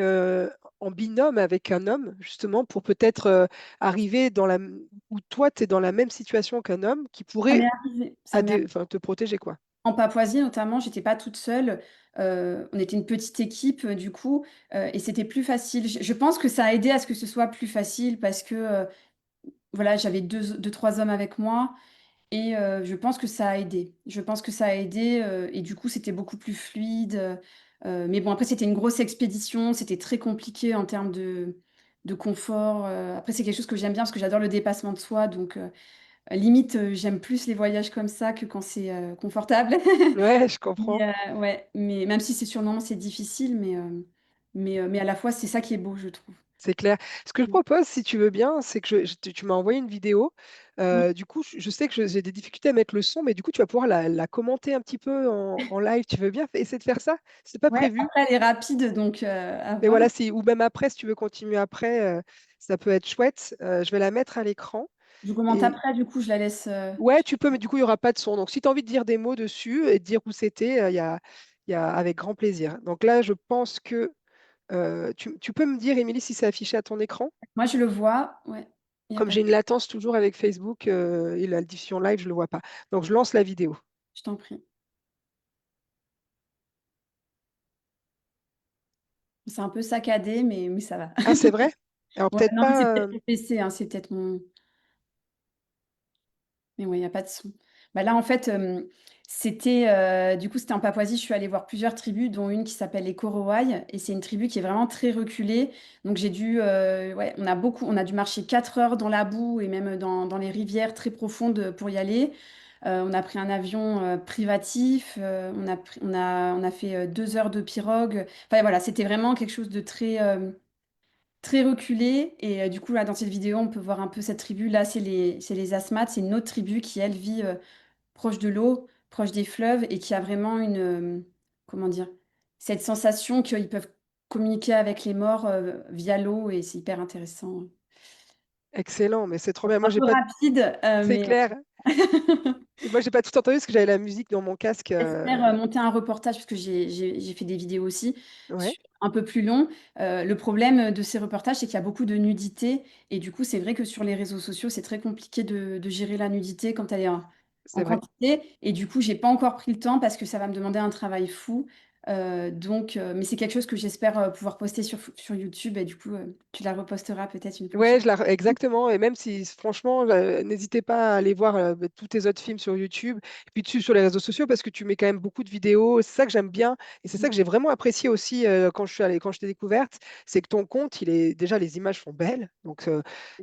en binôme avec un homme, justement, pour peut-être arriver dans où toi, tu es dans la même situation qu'un homme qui Ça m'est pourrait arrivé. Ça m'est enfin, te protéger, quoi. En Papouasie, notamment, j'étais pas toute seule. On était une petite équipe, du coup, et c'était plus facile. Je pense que ça a aidé à ce que ce soit plus facile parce que, voilà, j'avais deux, trois hommes avec moi et je pense que ça a aidé. Je pense que ça a aidé et du coup, c'était beaucoup plus fluide. Mais bon, après, c'était une grosse expédition. C'était très compliqué en termes de confort. Après, c'est quelque chose que j'aime bien parce que j'adore le dépassement de soi. Donc, limite, j'aime plus les voyages comme ça que quand c'est confortable. Ouais, je comprends. Ouais, mais même si c'est sûrement c'est difficile, mais à la fois c'est ça qui est beau, je trouve. C'est clair. Ce que je propose, si tu veux bien, c'est que tu m'as envoyé une vidéo. Oui, Du coup, je sais que j'ai des difficultés à mettre le son, mais du coup, tu vas pouvoir la commenter un petit peu en live. Tu veux bien essayer de faire ça? C'est pas ouais, prévu. après elle est rapide, donc à Mais voir. voilà, ou même après, si tu veux continuer après, ça peut être chouette. Je vais la mettre à l'écran. Je commente Et après, du coup je la laisse. ouais, tu peux, mais du coup, il n'y aura pas de son. Donc, si tu as envie de dire des mots dessus et de dire où c'était, il y a avec grand plaisir. Donc là, je pense que tu peux me dire, Émilie, si c'est affiché à ton écran. Moi je le vois, ouais, il n'y a Comme pas j'ai de... une latence toujours avec Facebook et la diffusion live, je ne le vois pas. Donc, je lance la vidéo. Je t'en prie. C'est un peu saccadé, mais ça va. Ah, c'est vrai? Alors, Ouais, peut-être non, mais c'est pas. peut-être mon PC, hein, c'est peut-être mon. Mais ouais, il n'y a pas de son. Bah là, en fait, du coup, c'était en Papouasie. Je suis allée voir plusieurs tribus, dont une qui s'appelle les Korowai. Et c'est une tribu qui est vraiment très reculée. Donc, ouais, on a dû marcher 4 heures dans la boue et même dans les rivières très profondes pour y aller. On a pris un avion privatif. On a fait 2 heures de pirogue. Enfin, voilà, c'était vraiment quelque chose de très reculé. Et du coup, là, dans cette vidéo, on peut voir un peu cette tribu. Là, c'est les Asmat. C'est une autre tribu qui, elle, vit proche de l'eau, proche des fleuves et qui a vraiment comment dire, cette sensation qu'ils peuvent communiquer avec les morts via l'eau et c'est hyper intéressant. Excellent, mais c'est trop bien. Un Moi, j'ai peu pas. rapide, C'est mais clair. Et moi, j'ai pas tout entendu parce que j'avais la musique dans mon casque. j'espère monter un reportage parce que j'ai fait des vidéos aussi Ouais. un peu plus long. Le problème de ces reportages, c'est qu'il y a beaucoup de nudité et du coup, c'est vrai que sur les réseaux sociaux, c'est très compliqué de gérer la nudité quand elle est c'est en vrai. quantité. Et du coup, j'ai pas encore pris le temps parce que ça va me demander un travail fou. Mais c'est quelque chose que j'espère pouvoir poster sur YouTube. Et du coup, tu la reposteras peut-être une prochaine. Ouais, exactement. Et même si, franchement, n'hésitez pas à aller voir tous tes autres films sur YouTube, et puis dessus sur les réseaux sociaux, parce que tu mets quand même beaucoup de vidéos. C'est ça que j'aime bien, et c'est ça que j'ai vraiment apprécié aussi quand je t'ai découverte, c'est que ton compte, déjà les images sont belles, donc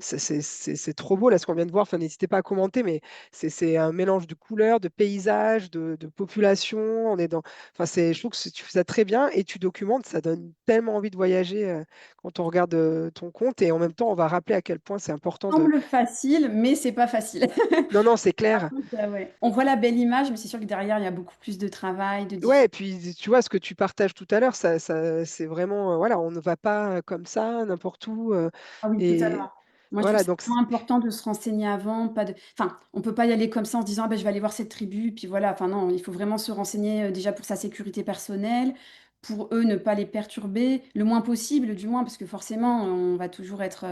c'est trop beau là ce qu'on vient de voir. Enfin, n'hésitez pas à commenter, mais c'est un mélange de couleurs, de paysages, de population. Enfin, je trouve que tu fais ça très bien, et tu documentes, ça donne tellement envie de voyager. Quand on regarde ton compte, et en même temps, on va rappeler à quel point c'est important de... Semble facile, mais c'est pas facile. Non, non, c'est Par clair. contre, ouais. On voit la belle image, mais c'est sûr que derrière, il y a beaucoup plus de travail, de Ouais, difficultés. et puis tu vois, ce que tu partages tout à l'heure, c'est vraiment, voilà, on ne va pas comme ça, n'importe où. Ah oui, totalement. Et Moi, je trouve que voilà, c'est vraiment important de se renseigner avant, pas de... Enfin, on peut pas y aller comme ça en se disant, ah ben, je vais aller voir cette tribu, puis voilà. Enfin, non, il faut vraiment se renseigner déjà pour sa sécurité personnelle, pour eux, ne pas les perturber, le moins possible, du moins, parce que forcément, on va toujours être,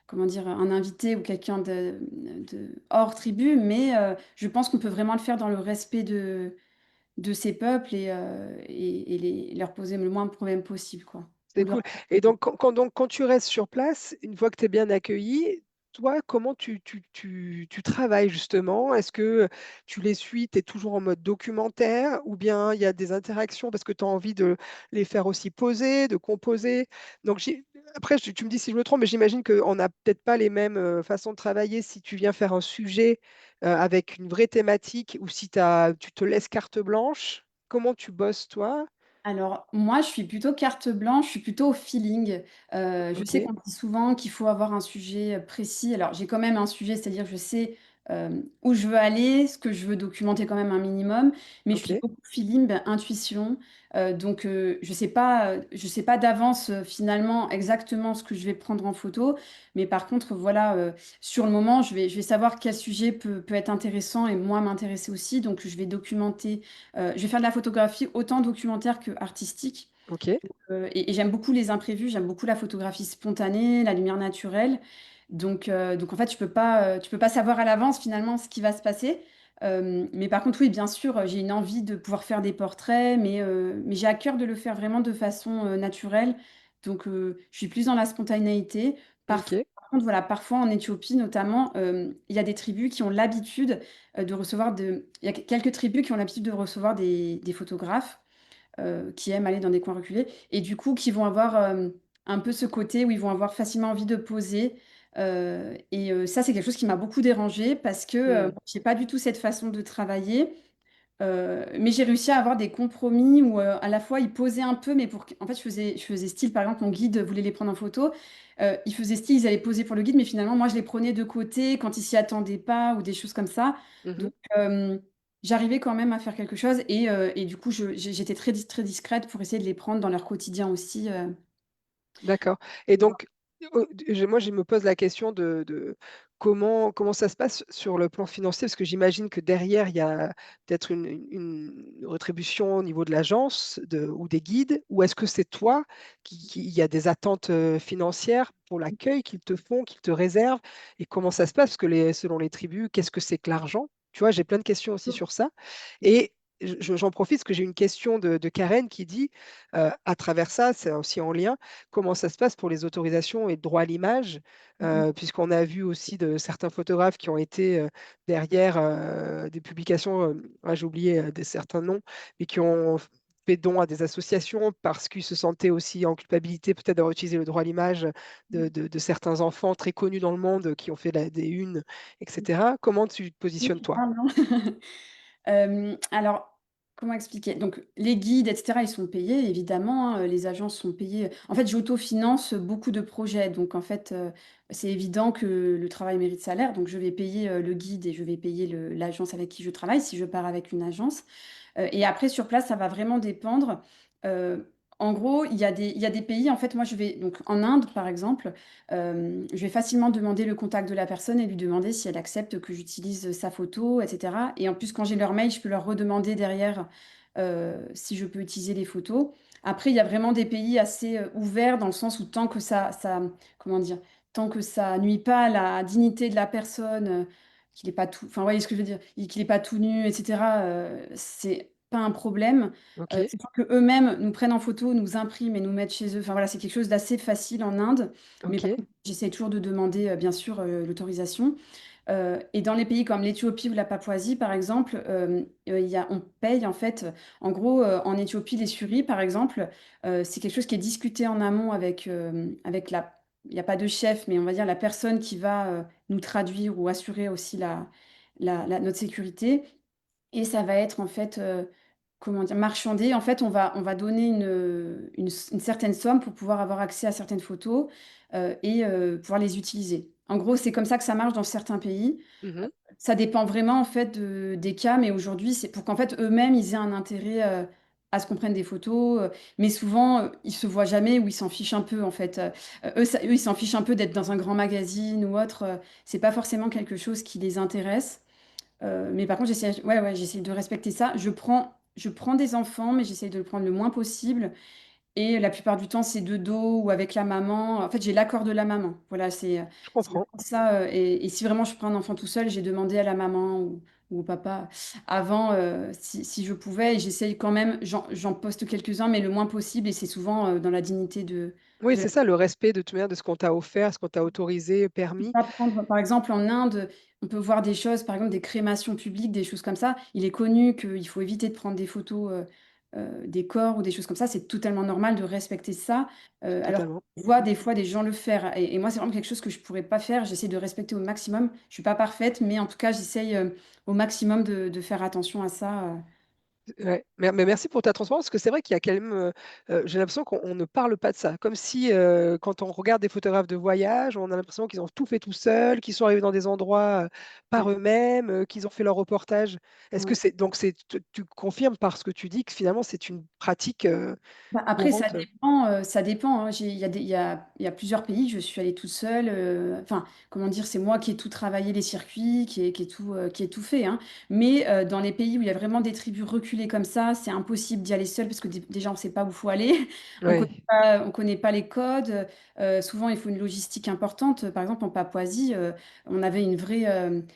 comment dire, un invité ou quelqu'un hors tribu, mais je pense qu'on peut vraiment le faire dans le respect de ces peuples et leur poser le moins de problèmes possible, quoi. C'est Ou leur... cool. Et donc, quand tu restes sur place, une fois que tu es bien accueilli, toi, comment tu travailles justement? Est-ce que tu les suis, tu es toujours en mode documentaire, ou bien il y a des interactions parce que tu as envie de les faire aussi poser, de composer? Donc, après, tu me dis si je me trompe, mais j'imagine qu'on n'a peut-être pas les mêmes façons de travailler si tu viens faire un sujet avec une vraie thématique, ou si tu te laisses carte blanche. Comment tu bosses, toi? Alors, moi, je suis plutôt carte blanche, je suis plutôt au feeling. Je Ok, sais qu'on dit souvent qu'il faut avoir un sujet précis. Alors, j'ai quand même un sujet, c'est-à-dire je sais où je veux aller, ce que je veux documenter quand même un minimum, mais je ok, suis beaucoup feeling, ben, intuition. Donc, je sais pas d'avance finalement exactement ce que je vais prendre en photo, mais par contre, voilà, sur le moment, je vais savoir quel sujet peut être intéressant et moi m'intéresser aussi. Donc, je vais documenter. Je vais faire de la photographie autant documentaire que artistique. ok. Et j'aime beaucoup les imprévus, j'aime beaucoup la photographie spontanée, la lumière naturelle. Donc en fait, tu peux pas savoir à l'avance finalement ce qui va se passer. Mais par contre, oui, bien sûr, j'ai une envie de pouvoir faire des portraits, mais j'ai à cœur de le faire vraiment de façon naturelle. Donc je suis plus dans la spontanéité. Ok. Par contre, voilà, parfois en Éthiopie notamment, il y a des tribus qui ont l'habitude de recevoir de... Il y a quelques tribus qui ont l'habitude de recevoir des photographes qui aiment aller dans des coins reculés et du coup qui vont avoir un peu ce côté où ils vont avoir facilement envie de poser. Ça, c'est quelque chose qui m'a beaucoup dérangée parce que Hmm. j'ai pas du tout cette façon de travailler. Mais j'ai réussi à avoir des compromis où à la fois ils posaient un peu, mais en fait je faisais style, par exemple mon guide voulait les prendre en photo, ils faisaient style, ils allaient poser pour le guide, mais finalement moi je les prenais de côté quand ils s'y attendaient pas ou des choses comme ça. Mhm. Donc j'arrivais quand même à faire quelque chose et du coup j'étais très discrète pour essayer de les prendre dans leur quotidien aussi. D'accord. Et donc, moi, je me pose la question de comment ça se passe sur le plan financier, parce que j'imagine que derrière, il y a peut-être une rétribution au niveau de l'agence ou des guides, ou est-ce que c'est toi il y a des attentes financières pour l'accueil qu'ils te font, qu'ils te réservent, et comment ça se passe? Parce que selon les tribus, qu'est-ce que c'est que l'argent? Tu vois, j'ai plein de questions aussi sur ça. Et j'en profite parce que j'ai une question de Karen qui dit, à travers ça, c'est aussi en lien, comment ça se passe pour les autorisations et le droit à l'image, puisqu'on a vu aussi de certains photographes qui ont été derrière des publications, j'ai oublié certains noms, mais qui ont fait don à des associations parce qu'ils se sentaient aussi en culpabilité peut-être d'avoir utilisé le droit à l'image de certains enfants très connus dans le monde qui ont fait des unes, etc. Comment tu te Oui, positionnes, tu toi? parles, non. Alors, comment expliquer? Donc, les guides, etc., ils sont payés, évidemment, hein, les agences sont payées. En fait, j'autofinance beaucoup de projets. Donc, en fait, c'est évident que le travail mérite salaire. Donc, je vais payer le guide et je vais payer l'agence avec qui je travaille si je pars avec une agence. Et après, sur place, ça va vraiment dépendre. Euh, En gros, il y a des pays, en fait, moi, je vais, donc en Inde, par exemple, je vais facilement demander le contact de la personne et lui demander si elle accepte que j'utilise sa photo, etc. Et en plus, quand j'ai leur mail, je peux leur redemander derrière si je peux utiliser les photos. Après, il y a vraiment des pays assez ouverts dans le sens où comment dire, tant que ça nuit pas à la dignité de la personne, qu'il est pas tout, enfin, vous voyez ce que je veux dire? Qu'il est pas tout nu et cetera, c'est pas un problème. OK, C'est pour qu'eux-mêmes nous prennent en photo, nous impriment et nous mettent chez eux. Enfin, voilà, c'est quelque chose d'assez facile en Inde, mais par OK, contre, j'essaie toujours de demander, bien sûr, l'autorisation. Et dans les pays comme l'Éthiopie ou la Papouasie, par exemple, il y a on paye en fait, en gros, en Éthiopie, les suris, par exemple, c'est quelque chose qui est discuté en amont avec, avec la, il y a pas de chef, mais on va dire la personne qui va, nous traduire ou assurer aussi notre sécurité, et ça va être en fait, comment dire? Marchandé. En fait, on va donner une certaine somme pour pouvoir avoir accès à certaines photos, et pouvoir les utiliser. En gros, c'est comme ça que ça marche dans certains pays. mmh, Ça dépend vraiment en fait des cas, mais aujourd'hui, c'est pour qu'en fait eux-mêmes ils aient un intérêt, à ce qu'on prenne des photos, mais souvent, ils se voient jamais ou ils s'en fichent un peu en fait. Eux, ils s'en fichent un peu d'être dans un grand magazine ou autre, c'est pas forcément quelque chose qui les intéresse. Mais par contre, j'essaie de respecter ça. Je prends des enfants, mais j'essaie de le prendre le moins possible, et la plupart du temps, c'est de dos ou avec la maman. En fait, j'ai l'accord de la maman. Voilà, je c'est comprends. ça, et si vraiment je prends un enfant tout seul, j'ai demandé à la maman ou au papa avant, si je pouvais, et j'essaye quand même, j'en poste quelques-uns, mais le moins possible, et c'est souvent, dans la dignité Oui, de c'est ça, le respect de toute manière de ce qu'on t'a offert, ce qu'on t'a autorisé, permis. pas prendre, par exemple, en Inde, on peut voir des choses, par exemple des crémations publiques, des choses comme ça. Il est connu qu'il faut éviter de prendre des photos, des corps ou des choses comme ça. C'est totalement normal de respecter ça, alors Totalement. qu'on voit des fois des gens le faire, et moi, c'est vraiment quelque chose que je pourrais pas faire. J'essaie de respecter au maximum. Je suis pas parfaite, mais en tout cas, j'essaye, au maximum de faire attention à ça, Ouais, mais merci pour ta transparence, parce que c'est vrai qu'il y a quand même, j'ai l'impression qu'on ne parle pas de ça. Comme si, quand on regarde des photographes de voyage, on a l'impression qu'ils ont tout fait tout seuls, qu'ils sont arrivés dans des endroits, ouais, par eux-mêmes, qu'ils ont fait leur reportage. Est-ce que ouais. c'est donc c'est tu confirmes par ce que tu dis que finalement c'est une pratique, Bah, après courante? ça dépend, hein. Il y a plusieurs pays, je suis allée toute seule, enfin, comment dire? C'est moi qui ai tout travaillé les circuits, qui ai tout fait, hein. Mais, dans les pays où il y a vraiment des tribus reculées comme ça, c'est impossible d'y aller seul parce que déjà on ne sait pas où il faut aller. Ouais, On connaît pas les codes, souvent il faut une logistique importante. Par exemple en Papouasie, on avait une vraie,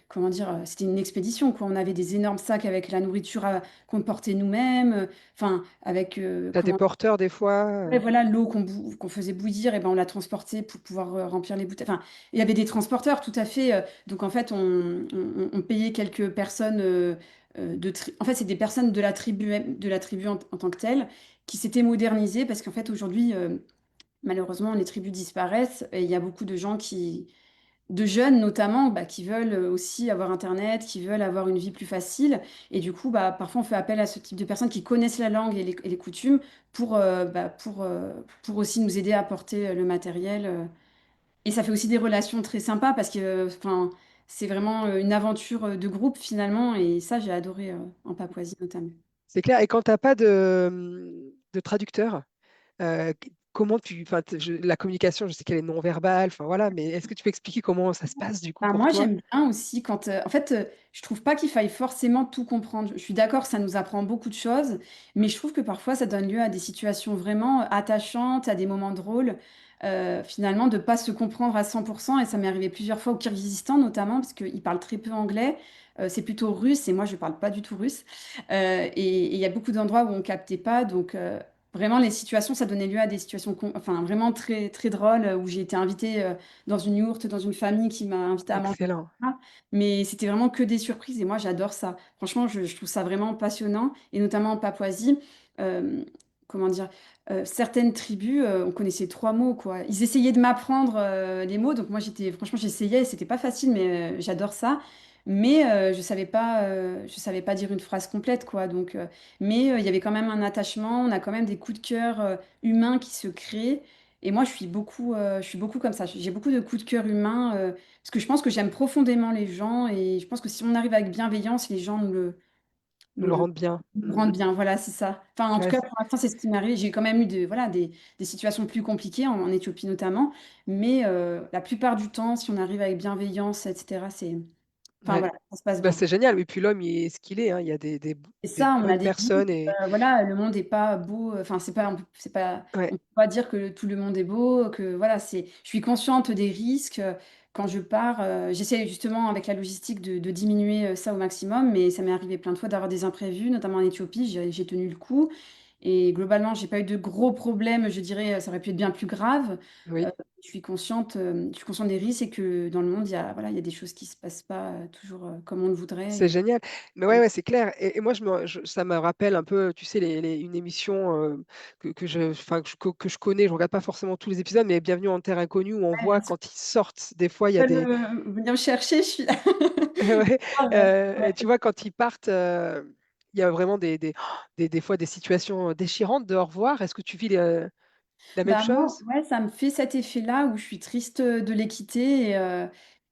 comment dire? C'était une expédition quoi. On avait des énormes sacs avec la nourriture qu'on portait nous-mêmes, enfin avec, tu as des porteurs des fois, ouais, voilà, l'eau qu'on faisait bouillir, et ben, on la transportait pour pouvoir, remplir les bouteilles. Enfin, il y avait des transporteurs, tout à fait. Donc, en fait, on payait quelques personnes, en fait, c'est des personnes de la tribu en tant que telle, qui s'étaient modernisées parce qu'en fait, aujourd'hui, malheureusement, les tribus disparaissent et il y a beaucoup de gens de jeunes notamment, bah, qui veulent, aussi avoir internet, qui veulent avoir une vie plus facile, et du coup, bah, parfois on fait appel à ce type de personnes qui connaissent la langue et les coutumes pour aussi nous aider à porter, le matériel, et ça fait aussi des relations très sympas parce que, enfin, c'est vraiment, une aventure, de groupe finalement, et ça j'ai adoré, en Papouasie notamment. c'est clair. Et quand tu as pas de, de traducteur, comment tu enfin, la communication, je sais qu'elle est non verbale, enfin voilà, mais est-ce que tu peux expliquer comment ça se passe du coup Bah, pour moi, toi? j'aime bien aussi quand, en fait, je trouve pas qu'il faille forcément tout comprendre. Je suis d'accord, ça nous apprend beaucoup de choses, mais je trouve que parfois ça donne lieu à des situations vraiment, attachantes, à des moments drôles, finalement de pas se comprendre à 100, et ça m'est arrivé plusieurs fois au Kirghizistan notamment parce qu'ils parlent très peu anglais, c'est plutôt russe et moi je parle pas du tout russe, et il y a beaucoup d'endroits où on captait pas, donc vraiment les situations, ça donnait lieu à des situations enfin vraiment très, très drôles, où j'ai été invitée, dans une yourte, dans une famille qui m'a invitée à manger. Excellent. Ah, mais c'était vraiment que des surprises et moi j'adore ça. Franchement, je trouve ça vraiment passionnant, et notamment en Papouasie, hem, comment dire? Certaines tribus, on connaissait 3 mots, quoi. Ils essayaient de m'apprendre, les mots, donc moi franchement j'essayais, c'était pas facile, mais j'adore ça. Mais je savais pas dire une phrase complète, quoi, donc mais il y avait quand même un attachement, on a quand même des coups de cœur, humains qui se créent, et moi je suis beaucoup comme ça. J'ai beaucoup de coups de cœur humains, parce que je pense que j'aime profondément les gens, et je pense que si on arrive avec bienveillance, les gens nous le Nous nous le le rendre bien. nous rendent bien. Voilà, c'est ça. Enfin, en tout Ouais, cas, pour l'instant, c'est ce qui m'est arrivé. J'ai quand même eu voilà, des situations plus compliquées en Éthiopie notamment, mais la plupart du temps, si on arrive avec bienveillance, et cetera, enfin ouais. voilà, ça se passe Bah, bien. c'est génial et puis l'homme il est ce qu'il est, hein. Il y a Et des ça, on a bonnes des limites, personnes et voilà, le monde est pas beau, enfin, c'est pas ouais, on peut pas dire que tout le monde est beau, que voilà, je suis consciente des risques, quand je pars, j'essaie justement avec la logistique de diminuer, ça au maximum, mais ça m'est arrivé plein de fois d'avoir des imprévus, notamment en Éthiopie. J'ai tenu le coup et globalement, j'ai pas eu de gros problèmes, je dirais, ça aurait pu être bien plus grave. Oui. Heu, je suis consciente des risques et que dans le monde, il y a voilà, il y a des choses qui se passent pas, toujours, comme on le voudrait C'est et génial. Mais ouais, ouais, c'est clair et moi ça me rappelle un peu, tu sais, les une émission, que je enfin, que je connais, je regarde pas forcément tous les épisodes, mais Bienvenue en terre inconnue où on ouais, bien voit sûr. quand ils sortent, des fois, il y a Tu des peux venir me chercher, je suis là. ouais, Grave, ouais. et tu vois, quand ils partent, il y a vraiment des fois des situations, déchirantes de au revoir. Est-ce que tu vis la même Bah, moi, chose? ouais, ça me fait cet effet-là où je suis triste, de les quitter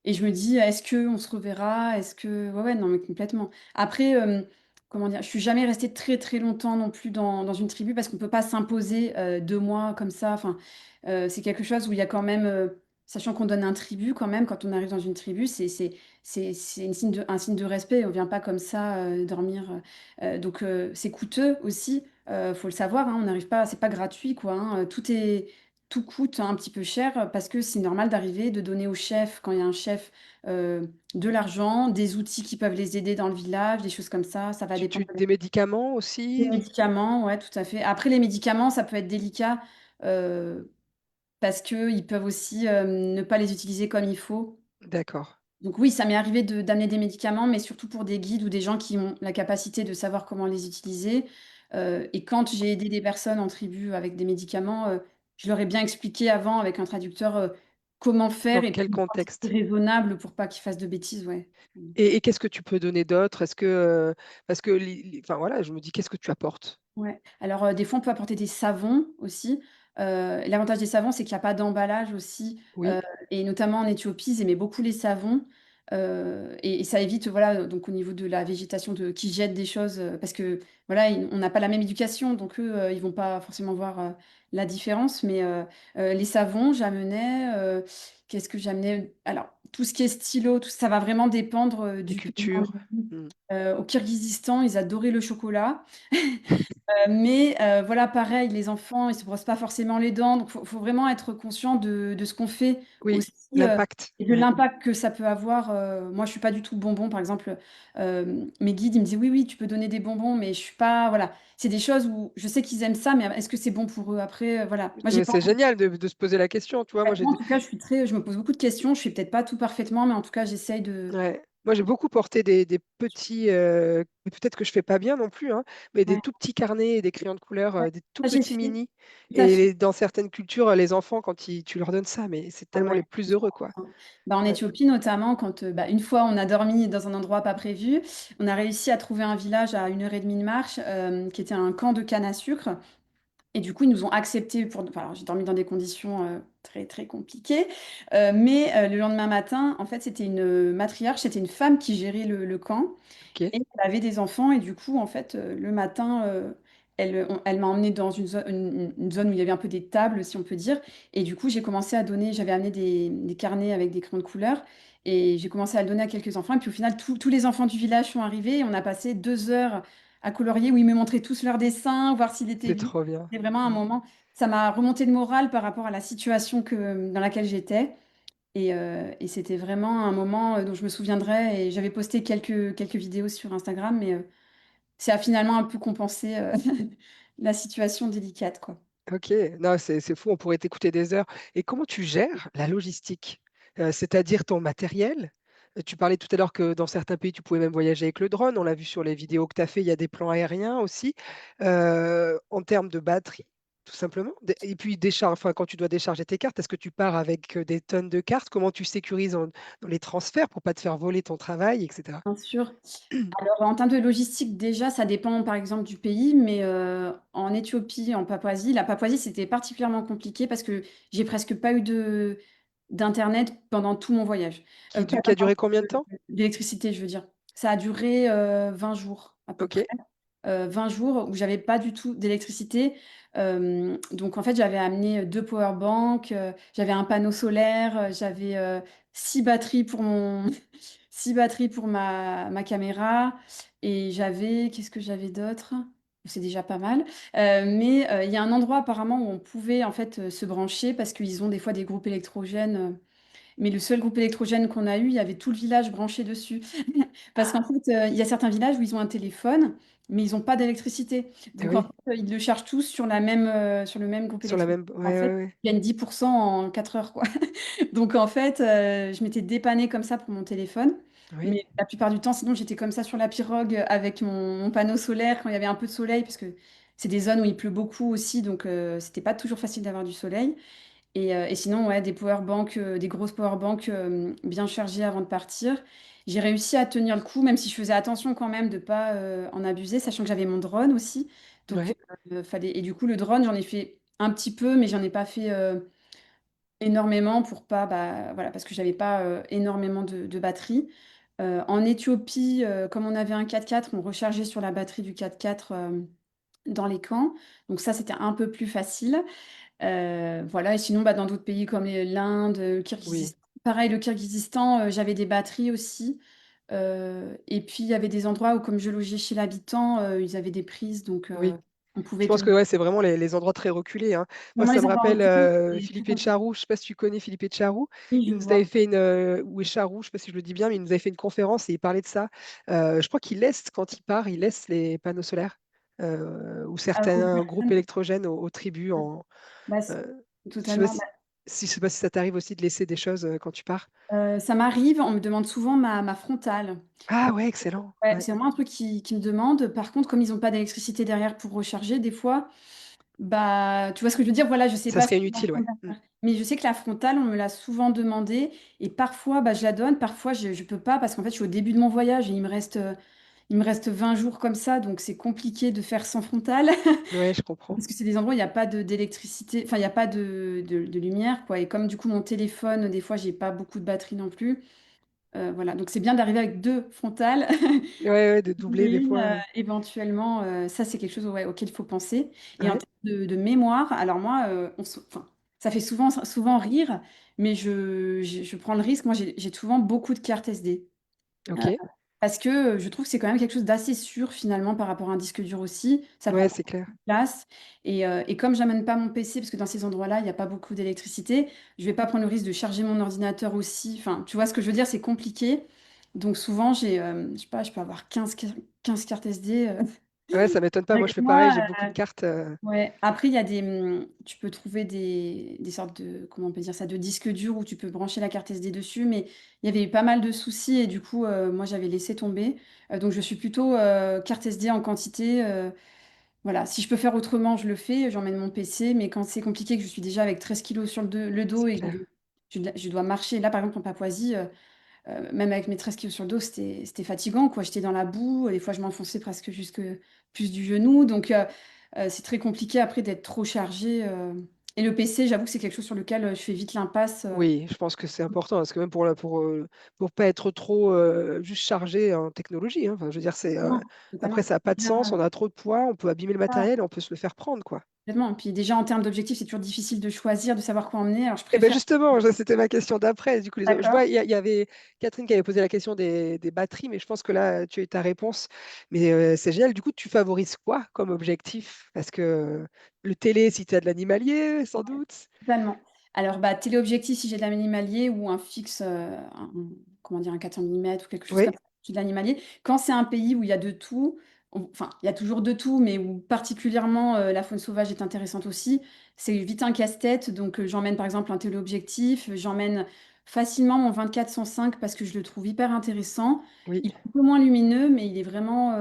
et je me dis: «Est-ce qu'on se reverra? Est-ce que» ouais, ouais, non, mais complètement. Après, comment dire? Je suis jamais restée très, très longtemps non plus dans une tribu parce qu'on peut pas s'imposer, 2 mois comme ça. Enfin, c'est quelque chose où il y a quand même, sachant qu'on donne un tribut quand même, quand on arrive dans une tribu, c'est une signe de un signe de respect. On vient pas comme ça, dormir, donc c'est coûteux aussi. Faut le savoir, hein, on n'arrive pas c'est pas gratuit quoi, hein, tout coûte un petit peu cher, parce que c'est normal d'arriver, de donner au chef, quand il y a un chef, de l'argent, des outils qui peuvent les aider dans le village, des choses comme ça. Ça va dépendre Des médicaments des aussi? médicaments, ouais, tout à fait. Après les médicaments, ça peut être délicat, heu, parce qu'ils peuvent aussi, ne pas les utiliser comme il faut. D'accord. Donc oui, ça m'est arrivé de d'amener des médicaments, mais surtout pour des guides ou des gens qui ont la capacité de savoir comment les utiliser. Et quand j'ai aidé des personnes en tribu avec des médicaments, je leur ai bien expliqué avant avec un traducteur, comment Dans faire et quel puis quand contexte? c'était raisonnable pour pas qu'ils fassent de bêtises, ouais. Mmh. Et qu'est-ce que tu peux donner d'autre? Est-ce que, parce que li enfin voilà, je me dis: «Qu'est-ce que tu apportes?» Ouais. Alors, des fois, on peut apporter des savons aussi. L'avantage des savons, c'est qu'il y a pas d'emballage aussi, Oui, et notamment en Éthiopie, ils aimaient beaucoup les savons, et ça évite, voilà, donc au niveau de la végétation de qu'ils jettent des choses, parce que, voilà, on n'a pas la même éducation, donc eux, ils vont pas forcément voir, la différence. Mais, les savons, j'amenais, qu'est-ce que j'amenais? Alors, tout ce qui est stylo, tout ça va vraiment dépendre, des du pays. cultures. Mmh. Au Kirghizistan, ils adoraient le chocolat. Mais voilà, pareil, les enfants, ils se brossent pas forcément les dents, donc faut vraiment être conscient de ce qu'on fait Oui, aussi, l'impact, et de ouais. l'impact que ça peut avoir. Moi, je suis pas du tout bonbon, par exemple, mes guides, ils me disent: «Oui, oui, tu peux donner des bonbons», mais je suis pas voilà, c'est des choses où je sais qu'ils aiment ça, mais est-ce que c'est bon pour eux? Après, voilà. Moi, j'ai Mais pas c'est génial de se poser la question, tu vois? Moi, j'ai moi, en tout cas, je me pose beaucoup de questions. Je fais peut-être pas tout parfaitement, mais en tout cas, j'essaye de ouais, moi, j'ai beaucoup porté des petits, mais peut-être que je fais pas bien non plus, hein, mais des ouais, tout petits carnets et des crayons de couleur, ouais. des tout Ça, j'ai petits fait. mini Tout à et fait. dans certaines cultures, les enfants, quand tu leur donnes ça, mais c'est Ah tellement ouais, les plus c'est trop heureux, quoi. important. Bah, en Ouais, Éthiopie notamment quand, bah, une fois on a dormi dans un endroit pas prévu, on a réussi à trouver un village à 1 heure et demie de marche, qui était un camp de canne à sucre, et du coup ils nous ont acceptés pour enfin alors j'ai dormi dans des conditions, très, très compliquées, mais le lendemain matin, en fait, c'était une matriarche, c'était une femme qui gérait le camp. OK, Et elle avait des enfants et du coup, en fait, le matin, elle m'a emmenée dans une zone où il y avait un peu des tables, si on peut dire, et du coup, j'ai commencé à donner j'avais amené des carnets avec des crayons de couleur et j'ai commencé à le donner à quelques enfants et puis au final, tous les enfants du village sont arrivés et on a passé 2 heures à colorier où ils me montraient tous leurs dessins, voir s'il était c'est bien. trop bien. C'était vraiment un Mmh. moment ça m'a remonté le moral par rapport à la situation dans laquelle j'étais et c'était vraiment un moment, dont je me souviendrai, et j'avais posté quelques vidéos sur Instagram, mais ça a finalement un peu compensé, la situation délicate, quoi. OK, non, c'est fou, on pourrait t'écouter des heures et comment tu gères la logistique? C'est-à-dire ton matériel? Tu parlais tout à l'heure que dans certains pays, tu pouvais même voyager avec le drone. On l'a vu sur les vidéos que tu as fait, il y a des plans aériens aussi. En termes de batterie, tout simplement? Des et puis enfin, quand tu dois décharger tes cartes, est-ce que tu pars avec, des tonnes de cartes? Comment tu sécurises dans les transferts pour pas te faire voler ton travail et cetera? Bien sûr. Alors, en termes de logistique, déjà, ça dépend, par exemple, du pays, mais en Éthiopie, en Papouasie, la Papouasie, c'était particulièrement compliqué parce que j'ai presque pas eu d'internet pendant tout mon voyage. Pas Qui a duré combien de d'internet, temps? d'électricité, je veux dire. Ça a duré, 20 jours à peu près. OK, 20 jours où j'avais pas du tout d'électricité. Donc en fait, j'avais amené 2 powerbanks, j'avais un panneau solaire, j'avais, 6 batteries pour mon 6 batteries pour ma caméra, et j'avais qu'est-ce que j'avais d'autre? C'est déjà pas mal, mais il y a un endroit apparemment où on pouvait en fait, se brancher parce qu'ils ont des fois des groupes électrogènes, Mais le seul groupe électrogène qu'on a eu, il y avait tout le village branché dessus. Parce qu'en fait, il y a certains villages où ils ont un téléphone, mais ils n'ont pas d'électricité. Ah Donc en oui, fait, ils le chargent tous sur le même groupe sur la électrogène. même. En Ouais, fait, ouais, ouais. ils gagnent 10% en 4 heures, quoi. Donc en fait, je m'étais dépannée comme ça pour mon téléphone. Oui, Mais la plupart du temps, sinon, j'étais comme ça sur la pirogue avec mon panneau solaire quand il y avait un peu de soleil, parce que c'est des zones où il pleut beaucoup aussi, donc c'était pas toujours facile d'avoir du soleil. Et sinon, ouais, des powerbanks, des grosses powerbanks bien chargées avant de partir. J'ai réussi à tenir le coup, même si je faisais attention quand même de pas en abuser, sachant que j'avais mon drone aussi. Donc, ouais, fallait... Et du coup, le drone, j'en ai fait un petit peu, mais j'en ai pas fait énormément pour pas, bah, voilà, parce que j'avais pas énormément de batterie. En Éthiopie, comme on avait un 4x4, on rechargeait sur la batterie du 4x4 dans les camps. Donc ça, c'était un peu plus facile. Voilà, et sinon, bah, dans d'autres pays comme l'Inde, le oui, Kirghizistan, pareil, le Kirghizistan, j'avais des batteries aussi. Et puis, il y avait des endroits où, comme je logeais chez l'habitant, ils avaient des prises, donc oui. on Je pouvait pense que tenir. ouais, c'est vraiment les endroits très reculés, hein. Moi, Vraiment, ça les me endroits rappelle reculés, c'est plus Philippe compliqué. Etcharou. Je sais pas si tu connais Philippe Etcharou. Oui, Il je nous avait vois. fait ou Etcharou, je sais pas si je le dis bien, mais il nous avait fait une conférence et il parlait de ça. Je crois qu'il laisse, quand il part, il laisse les panneaux solaires ou Aux certains groupes personnes, électrogènes aux tribus. bah, Euh, je sais pas totalement. je sais pas si ça t'arrive aussi de laisser des choses quand tu pars. Ça m'arrive, on me demande souvent ma frontale. Ah ouais, excellent. Ouais, Ouais. c'est vraiment un truc qui me demande. Par contre, comme ils n'ont pas d'électricité derrière pour recharger, des fois. Bah, tu vois ce que je veux dire? Voilà, je sais Ça pas ce serait que inutile, ouais. mais je sais que la frontale, on me l'a souvent demandé et parfois, bah, je la donne, parfois je peux pas parce qu'en fait, je suis au début de mon voyage et il me reste 20 jours comme ça, donc c'est compliqué de faire sans frontale Ouais, je comprends. parce que c'est des endroits où il n'y a pas d'électricité, enfin, il n'y a pas de lumière, quoi. Et comme du coup, mon téléphone, des fois, j'ai pas beaucoup de batterie non plus. Voilà, donc c'est bien d'arriver avec deux frontales. Ouais, ouais, de doubler des Une, fois. éventuellement, ça c'est quelque chose ouais, auquel il faut penser. Et en Ouais, termes de mémoire, alors moi, enfin, ça fait souvent rire, mais je prends le risque. Moi, j'ai souvent beaucoup de cartes SD. Euh, ok. Parce que je trouve que c'est quand même quelque chose d'assez sûr finalement par rapport à un disque dur aussi. Ça prend Ouais, pas c'est beaucoup clair. de place. Et comme j'amène pas mon PC, parce que dans ces endroits-là, il n'y a pas beaucoup d'électricité, je vais pas prendre le risque de charger mon ordinateur aussi. Enfin, tu vois ce que je veux dire, c'est compliqué. Donc souvent, je sais pas, je peux avoir 15 cartes SD Ouais, ça m'étonne pas. Moi, je avec fais pareil, moi. j'ai beaucoup de cartes. Ouais. Après, il y a tu peux trouver des sortes de, comment on peut dire ça, de disques durs où tu peux brancher la carte SD dessus, mais il y avait eu pas mal de soucis et du coup, moi, j'avais laissé tomber. Donc, je suis plutôt carte SD en quantité. Voilà, si je peux faire autrement, je le fais, j'emmène mon PC, mais quand c'est compliqué, que je suis déjà avec 13 kilos sur le dos C'est et que clair. je dois marcher, là, par exemple, en Papouasie, même avec mes 13 kilos sur le dos, c'était fatigant, quoi. J'étais dans la boue, des fois je m'enfonçais presque jusque plus du genou. Donc c'est très compliqué après d'être trop chargé. Et le PC, j'avoue que c'est quelque chose sur lequel je fais vite l'impasse. Oui, je pense que c'est important parce que même pour pas être trop juste chargé en technologie, hein. Enfin, je veux dire, Non, après totalement. ça n'a pas de Déjà, sens. On a trop de poids, on peut abîmer le ah, matériel, on peut se le faire prendre, quoi. complètement. Puis déjà en termes d'objectifs, c'est toujours difficile de choisir, de savoir quoi emmener. Alors je Et ben préfère. justement, c'était ma question d'après. Du coup, je D'accord. vois, il y avait Catherine qui avait posé la question des batteries, mais je pense que là, tu as eu ta réponse. Mais c'est génial. Du coup, tu favorises quoi comme objectif? Parce que le télé, si tu as de l'animalier, sans doute. Totalement. Alors, bah, téléobjectif, si j'ai de l'animalier ou un fixe, comment dire, un 400 mm ou quelque chose Oui, comme ça, j'ai de l'animalier. Quand c'est un pays où il y a de tout, enfin, il y a toujours de tout, mais où particulièrement la faune sauvage est intéressante aussi, c'est vite un casse-tête. Donc, j'emmène par exemple un téléobjectif, j'emmène facilement mon 24-105 parce que je le trouve hyper intéressant. oui, Il est un peu moins lumineux, mais il est vraiment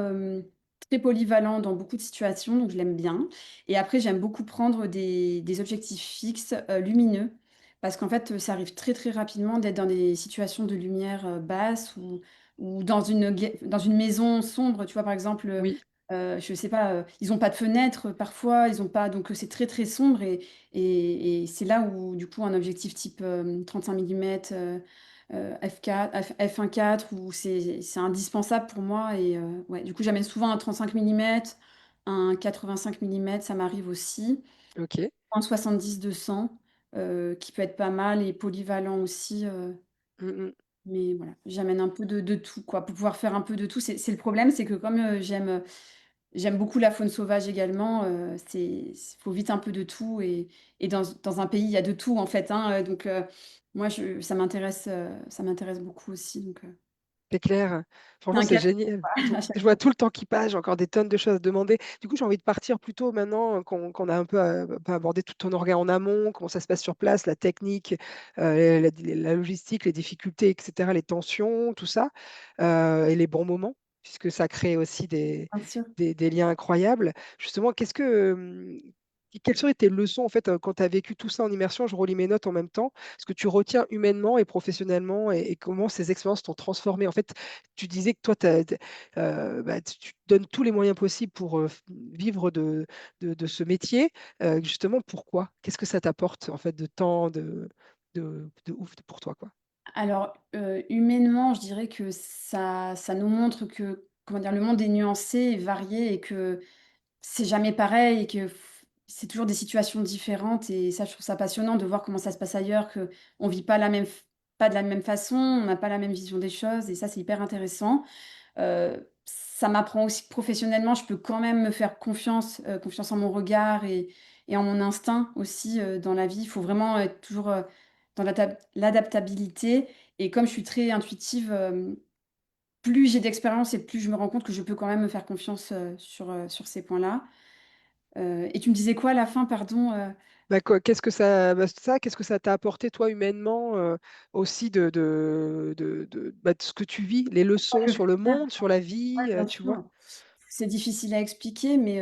très polyvalent dans beaucoup de situations, donc je l'aime bien. Et après, j'aime beaucoup prendre des objectifs fixes, lumineux, parce qu'en fait, ça arrive très très rapidement d'être dans des situations de lumière basse ou dans une maison sombre. Tu vois, par exemple, oui. je sais pas, ils n'ont pas de fenêtre parfois, ils ont pas, donc c'est très très sombre et c'est là où du coup un objectif type 35 mm F4, f1.4 où c'est indispensable pour moi et ouais, du coup j'amène souvent un 35 mm, un 85 mm, ça m'arrive aussi, Ok. un 70-200 qui peut être pas mal et polyvalent aussi. Mm, mm. Mais voilà, j'amène un peu de tout, quoi, pour pouvoir faire un peu de tout. C'est le problème, c'est que comme j'aime beaucoup la faune sauvage également, faut vite un peu de tout et dans un pays, il y a de tout en fait, hein, donc Moi, ça m'intéresse beaucoup aussi, donc C'est clair. c'est Franchement, un c'est casse génial. à chaque Je vois fois. tout le temps qui passe, j'ai encore des tonnes de choses à te demander. Du coup, j'ai envie de partir plutôt maintenant qu'on a un peu, bah, abordé tout ton orga en amont, comment ça se passe sur place, la technique, la logistique, les difficultés et cetera, les tensions, tout ça, et les bons moments, puisque ça crée aussi Bien sûr. des liens incroyables. Justement, quelles seraient tes leçons, en fait, quand tu as vécu tout ça en immersion? Je relis mes notes en même temps. Ce que tu retiens humainement et professionnellement et comment ces expériences t'ont transformé. En fait, tu disais que toi, bah, tu te donnes tous les moyens possibles pour vivre de ce métier. Justement, pourquoi? Qu'est-ce que ça t'apporte en fait de temps, de ouf pour toi, quoi? Alors, humainement, je dirais que ça nous montre que, comment dire? Le monde est nuancé et varié et que c'est jamais pareil et que c'est toujours des situations différentes et ça, je trouve ça passionnant de voir comment ça se passe ailleurs, qu'on vit pas de la même façon, on n'a pas la même vision des choses et ça, c'est hyper intéressant. Ça m'apprend aussi que professionnellement, je peux quand même me faire confiance en mon regard et en mon instinct aussi, dans la vie. Il faut vraiment être toujours, dans l'adaptabilité et comme je suis très intuitive, plus j'ai d'expérience et plus je me rends compte que je peux quand même me faire confiance, sur ces points-là. Et tu me disais quoi à la fin, pardon? Bah, quoi, qu'est-ce que ça t'a apporté toi humainement, aussi de ce que tu vis, les leçons Le sur le plaisir, monde, sur la ouais, vie, bien tu vois? sûr. C'est difficile à expliquer, mais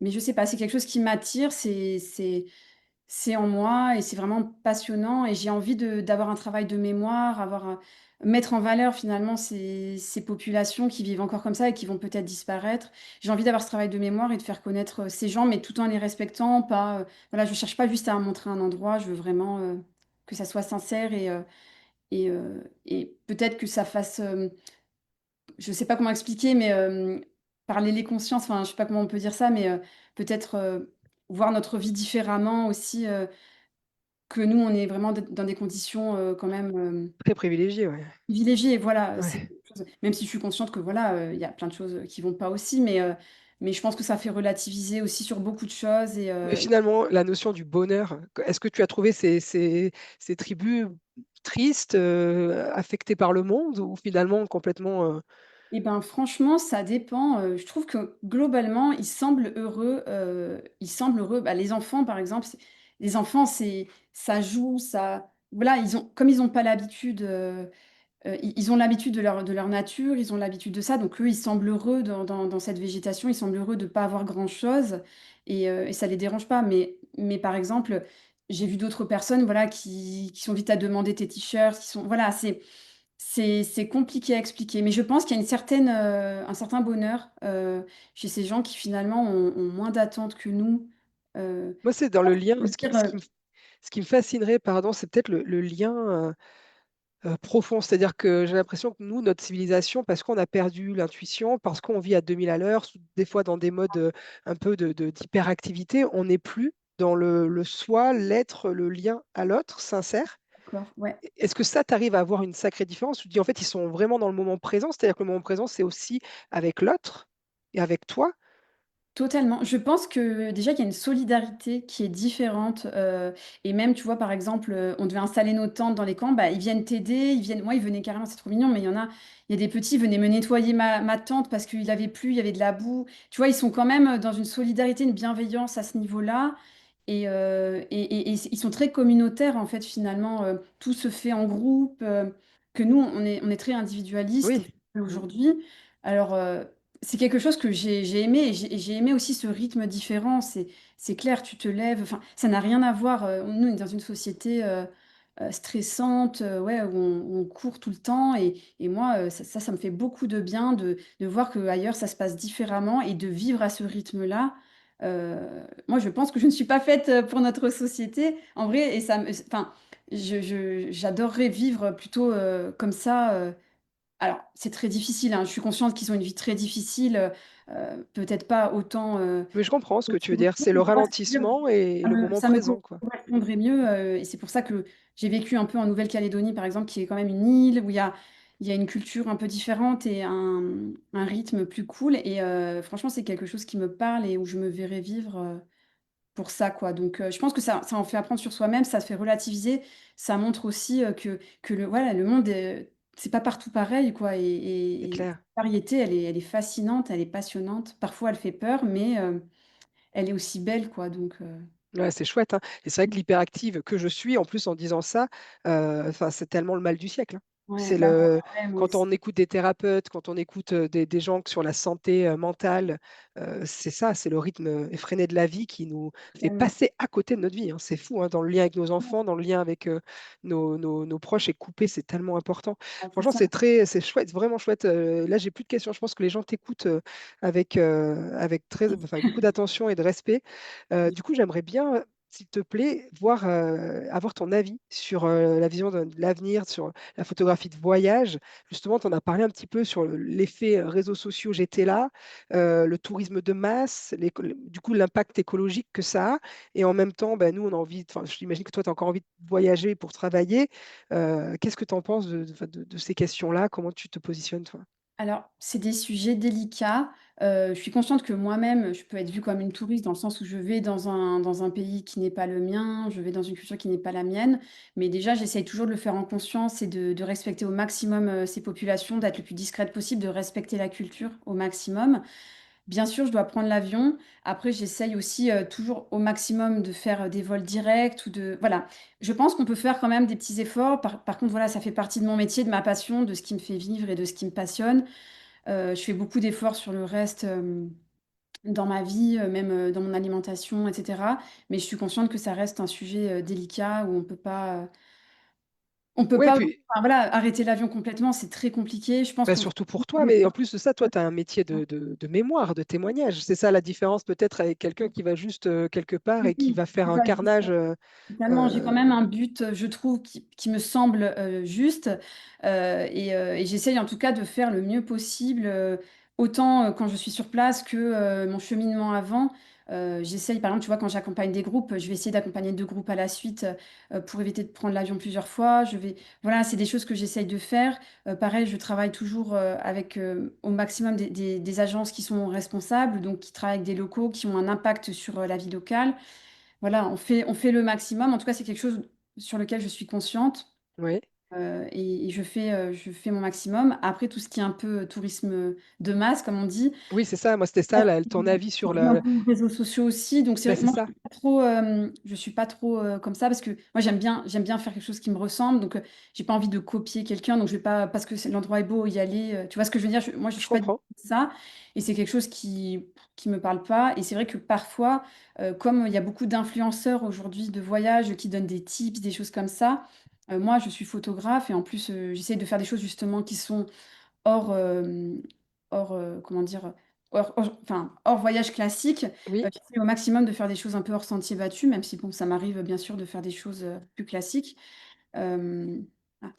je sais pas, c'est quelque chose qui m'attire, c'est en moi et c'est vraiment passionnant et j'ai envie d'avoir un travail de mémoire, mettre en valeur finalement ces populations qui vivent encore comme ça et qui vont peut-être disparaître. J'ai envie d'avoir ce travail de mémoire et de faire connaître, ces gens, mais tout en les respectant, pas, voilà, je cherche pas juste à montrer un endroit, je veux vraiment, que ça soit sincère et peut-être que ça fasse, je sais pas comment expliquer, mais parler les consciences, enfin, je sais pas comment on peut dire ça, mais peut-être, voir notre vie différemment aussi, que nous, on est vraiment dans des conditions, quand même, Très privilégié, ouais. privilégiées. Voilà, c'est Ouais. quelque chose même si je suis consciente que voilà, il y a plein de choses, qui vont pas aussi, mais je pense que ça fait relativiser aussi sur beaucoup de choses Mais finalement, la notion du bonheur, est-ce que tu as trouvé ces tribus tristes, affectées par le monde ou finalement complètement, et ben, franchement, ça dépend, je trouve que globalement, ils semblent heureux. Bah, les enfants, par exemple, les enfants, ça joue, ça voilà, ils ont pas l'habitude, ils ont l'habitude de leur nature, ils ont l'habitude de ça, donc eux, ils semblent heureux dans cette végétation, ils semblent heureux de pas avoir grand-chose et ça les dérange pas. Mais par exemple, j'ai vu d'autres personnes, voilà, qui sont vite à demander tes t-shirts, qui sont voilà, c'est compliqué à expliquer, mais je pense qu'il y a un certain bonheur, chez ces gens qui finalement ont moins d'attentes que nous, moi, c'est dans le lien, je veux dire, ce qui me fascinerait, pardon, c'est peut-être le lien, profond. C'est-à-dire que j'ai l'impression que nous, notre civilisation, parce qu'on a perdu l'intuition, parce qu'on vit à 2000 à l'heure, des fois dans des modes, un peu d'hyperactivité, on n'est plus dans le soi, l'être, le lien à l'autre sincère. d'accord, ouais. Est-ce que ça, tu arrives à avoir une sacrée différence? Tu te dis, en fait, ils sont vraiment dans le moment présent, c'est-à-dire que le moment présent, c'est aussi avec l'autre et avec toi? Totalement. Je pense que déjà, il y a une solidarité qui est différente, et même, tu vois, par exemple, on devait installer nos tentes dans les camps, bah, ils viennent t'aider, ils venaient carrément, c'est trop mignon, mais il y a des petits, ils venaient me nettoyer ma tente parce qu'il avait plu, il y avait de la boue. Tu vois, ils sont quand même, dans une solidarité, une bienveillance à ce niveau-là et ils sont très communautaires, en fait, finalement, tout se fait en groupe, que nous, on est très individualistes Oui. Mmh. aujourd'hui. Alors, c'est quelque chose que j'ai aimé et j'ai aimé aussi ce rythme différent. C'est clair, tu te lèves, enfin, ça n'a rien à voir, nous, on est dans une société, stressante, ouais, où on court tout le temps et moi, ça me fait beaucoup de bien de voir qu'ailleurs ça se passe différemment et de vivre à ce rythme-là. Moi, je pense que je ne suis pas faite, pour notre société, en vrai et ça me enfin, j'adorerais vivre plutôt, comme ça, alors, c'est très difficile, hein, je suis consciente qu'ils ont une vie très difficile, peut-être pas autant, Mais je comprends ce que tu veux autour dire, d'eux, c'est le mais tu vois ce que je veux dire? ralentissement et le moment Ça me présent, quoi. correspondrait mieux, et c'est pour ça que j'ai vécu un peu en Nouvelle-Calédonie, par exemple, qui est quand même une île où il y a une culture un peu différente et un rythme plus cool et franchement, c'est quelque chose qui me parle et où je me verrais vivre, pour ça, quoi. Donc, je pense que ça en fait apprendre sur soi-même, ça fait relativiser, ça montre aussi que voilà, le monde, c'est pas partout pareil, quoi. C'est Et clair. la variété, elle est fascinante, elle est passionnante. Parfois, elle fait peur, mais elle est aussi belle, quoi. Donc, Ouais, c'est chouette, hein. Et c'est vrai que l'hyperactive que je suis, en plus en disant ça, enfin, c'est tellement le mal du siècle, hein. ouais, C'est bah, le ouais, moi quand aussi. on écoute des thérapeutes, quand on écoute des gens sur la santé mentale, c'est ça, c'est le rythme effréné de la vie qui nous fait Tellement. passer à côté de notre vie, hein. C'est fou, hein, dans le lien avec nos enfants, dans le lien avec nos proches et couper, c'est tellement important. Ah, c'est Franchement, ça. c'est chouette, vraiment chouette. Là, j'ai plus de questions. Je pense que les gens t'écoutent avec enfin, beaucoup d'attention et de respect. Du coup, j'aimerais bien, s'il te plaît, voir, avoir ton avis sur la vision de l'avenir, sur la photographie de voyage. Justement, tu en as parlé un petit peu sur l'effet réseaux sociaux, j'étais là, le tourisme de masse, du coup, l'impact écologique que ça a. Et en même temps, ben, nous, on a envie, enfin, j'imagine que toi, tu as encore envie de voyager pour travailler. Qu'est-ce que tu en penses de ces questions-là? Comment tu te positionnes, toi? Alors, c'est des sujets délicats. Je suis consciente que moi-même, je peux être vue comme une touriste dans le sens où je vais dans un pays qui n'est pas le mien, je vais dans une culture qui n'est pas la mienne. Mais déjà, j'essaye toujours de le faire en conscience et de respecter au maximum, ces populations, d'être le plus discrète possible, de respecter la culture au maximum. Bien sûr, je dois prendre l'avion. Après, j'essaye aussi, toujours au maximum de faire, des vols directs ou de voilà. Je pense qu'on peut faire quand même des petits efforts. Par contre, voilà, ça fait partie de mon métier, de ma passion, de ce qui me fait vivre et de ce qui me passionne. Je fais beaucoup d'efforts sur le reste, dans ma vie, même, dans mon alimentation et cetera. Mais je suis consciente que ça reste un sujet, délicat où on peut Ouais, pas puis enfin voilà, arrêter l'avion complètement, c'est très compliqué. Je pense bah, qu'on fait surtout pour beaucoup toi, mais en d'efforts. plus de ça, toi, tu as un métier de mémoire, de témoignage. C'est ça la différence peut-être avec quelqu'un qui va juste quelque part et qui Oui, va faire c'est un ça, c'est ça. carnage. Totalement, j'ai quand Euh, même un but, je trouve, qui me semble, juste, et j'essaye en tout cas de faire le mieux possible, autant, quand je suis sur place que, mon cheminement avant. J'essaye par exemple, tu vois, quand j'accompagne des groupes, je vais essayer d'accompagner 2 groupes à la suite, pour éviter de prendre l'avion plusieurs fois. Voilà, c'est des choses que j'essaye de faire. Pareil, je travaille toujours, avec, au maximum des agences qui sont responsables, donc qui travaillent avec des locaux, qui ont un impact sur, la vie locale. Voilà, on fait le maximum. En tout cas, c'est quelque chose sur lequel je suis consciente, oui, et je fais mon maximum. Après, tout ce qui est un peu tourisme, de masse, comme on dit, oui, c'est ça. Moi, c'était ça, ça, ton avis sur c'est un peu les réseaux sociaux aussi. Donc, c'est bah, vrai que c'est moi, ça. je suis pas trop comme ça parce que moi, j'aime bien faire quelque chose qui me ressemble. Donc, j'ai pas envie de copier quelqu'un. Donc, je vais pas, parce que l'endroit est beau, y aller. Tu vois ce que je veux dire? Moi, je Je suis pas du tout comprends. comme ça. Et c'est quelque chose qui me parle pas. Et c'est vrai que parfois, comme il y a beaucoup d'influenceurs aujourd'hui de voyage qui donnent des tips, des choses comme ça, moi, je suis photographe et en plus, j'essaye de faire des choses justement qui sont hors, comment dire? Hors voyage classique, Oui, j'essaie au maximum de faire des choses un peu hors sentier battu, même si bon, ça m'arrive bien sûr de faire des choses, plus classiques. Ah,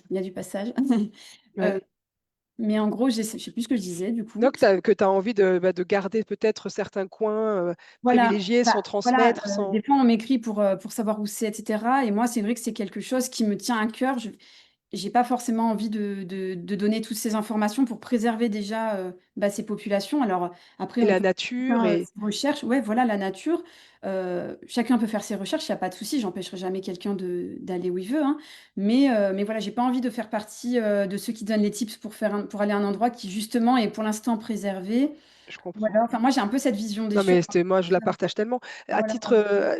il y a du passage. Heu, ouais. mais en gros, je sais plus ce que je disais du coup. Donc, que tu as envie de garder peut-être certains coins Voilà, privilégiés bah, sans voilà, transmettre, des sans. fois on m'écrit pour savoir où c'est et cetera et moi c'est vrai que c'est quelque chose qui me tient à cœur. Je J'ai pas forcément envie de donner toutes ces informations pour préserver déjà, bah, ces populations. Alors, après Et on la peut nature faire, et ses recherches. Ouais, voilà la nature, chacun peut faire ses recherches, il y a pas de souci, j'empêcherai jamais quelqu'un d'aller où il veut, hein. Mais voilà, j'ai pas envie de faire partie, de ceux qui donnent les tips pour aller à un endroit qui justement est pour l'instant préservé. je comprends. Voilà, enfin moi j'ai un peu cette vision des Non, choses. mais moi, je la partage tellement. Voilà.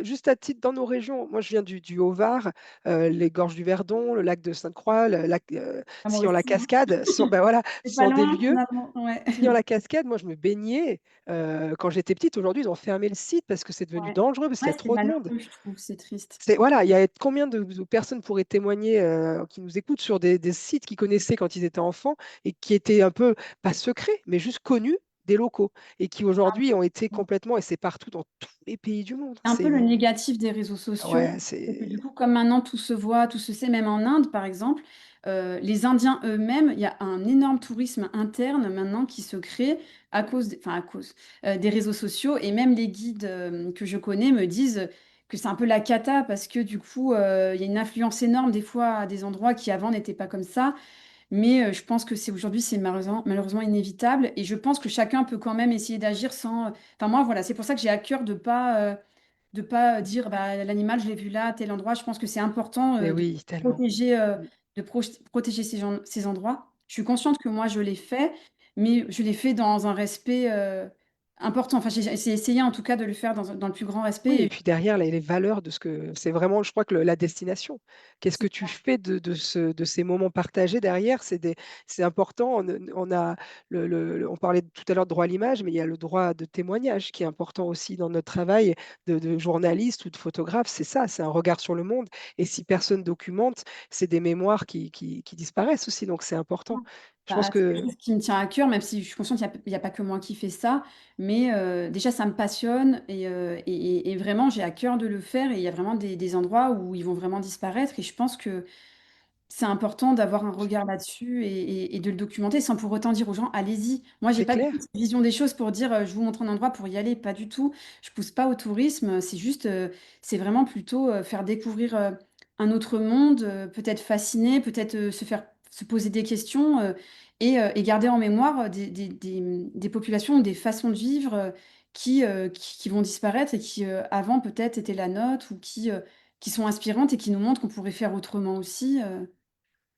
Juste à titre, dans nos régions, moi, je viens du Haut-Var, les gorges du Verdon, le lac de Sainte-Croix, le lac Ah moi aussi, hein. Sillon-la-Cascade, ben voilà, C'est pas sont des loin lieux. finalement, ouais. Sillon-la-Cascade, moi, je me baignais quand j'étais petite. Aujourd'hui, ils ont fermé le site parce que c'est devenu Ouais. dangereux, parce qu'il y Ouais, a c'est trop de monde. malheureux, je trouve, c'est triste. Voilà, il y a combien de personnes pourraient témoigner, qui nous écoutent sur des sites qu'ils connaissaient quand ils étaient enfants et qui étaient un peu, pas secrets, mais juste connus des locaux et qui aujourd'hui ont été complètement, et c'est partout dans tous les pays du monde. Un peu le négatif des réseaux sociaux, Ouais, c'est que du c'est coup, comme maintenant tout se voit, tout se sait, même en Inde par exemple, les Indiens eux-mêmes, il y a un énorme tourisme interne maintenant qui se crée des réseaux sociaux et même les guides, que je connais me disent que c'est un peu la cata parce que du coup, il y a une influence énorme des fois à des endroits qui avant n'étaient pas comme ça. Mais je pense que c'est malheureusement inévitable et je pense que chacun peut quand même essayer d'agir sans, enfin moi voilà, c'est pour ça que j'ai à cœur de pas, de pas dire, bah, l'animal, je l'ai vu là, à tel endroit. Je pense que c'est important, Mais de oui, tellement. protéger, Mm. protéger ces endroits. Je suis consciente que moi, je l'ai fait, mais je l'ai fait dans un respect, important. Enfin, j'ai essayé en tout cas de le faire dans le plus grand Oui, respect et et puis derrière, les valeurs de ce que c'est vraiment, je crois que la destination. Qu'est-ce que c'est tu fais de ces moments partagés derrière? C'est important. On a on parlait tout à l'heure de droit à l'image, mais il y a le droit de témoignage qui est important aussi dans notre travail de journaliste ou de photographe. C'est ça, c'est un regard sur le monde. Et si personne documente, c'est des mémoires qui disparaissent aussi. Donc c'est important. Je pense bah, c'est que quelque chose qui me tient à cœur, même si je suis consciente qu'il y a pas que moi qui fais ça, mais déjà ça me passionne et vraiment j'ai à cœur de le faire et il y a vraiment des endroits où ils vont vraiment disparaître et je pense que c'est important d'avoir un regard là-dessus et de le documenter sans pour autant dire aux gens: «Allez-y». Moi, j'ai c'est pas du tout clair, cette vision des choses pour dire, «Je vous montre un endroit pour y aller», pas du tout. Je pousse pas au tourisme, c'est juste, c'est vraiment plutôt, faire découvrir, un autre monde, peut-être fasciner, peut-être, se poser des questions, et garder en mémoire, des populations ou des façons de vivre, qui vont disparaître et qui, avant peut-être étaient la nôtre ou qui sont inspirantes et qui nous montrent qu'on pourrait faire autrement aussi,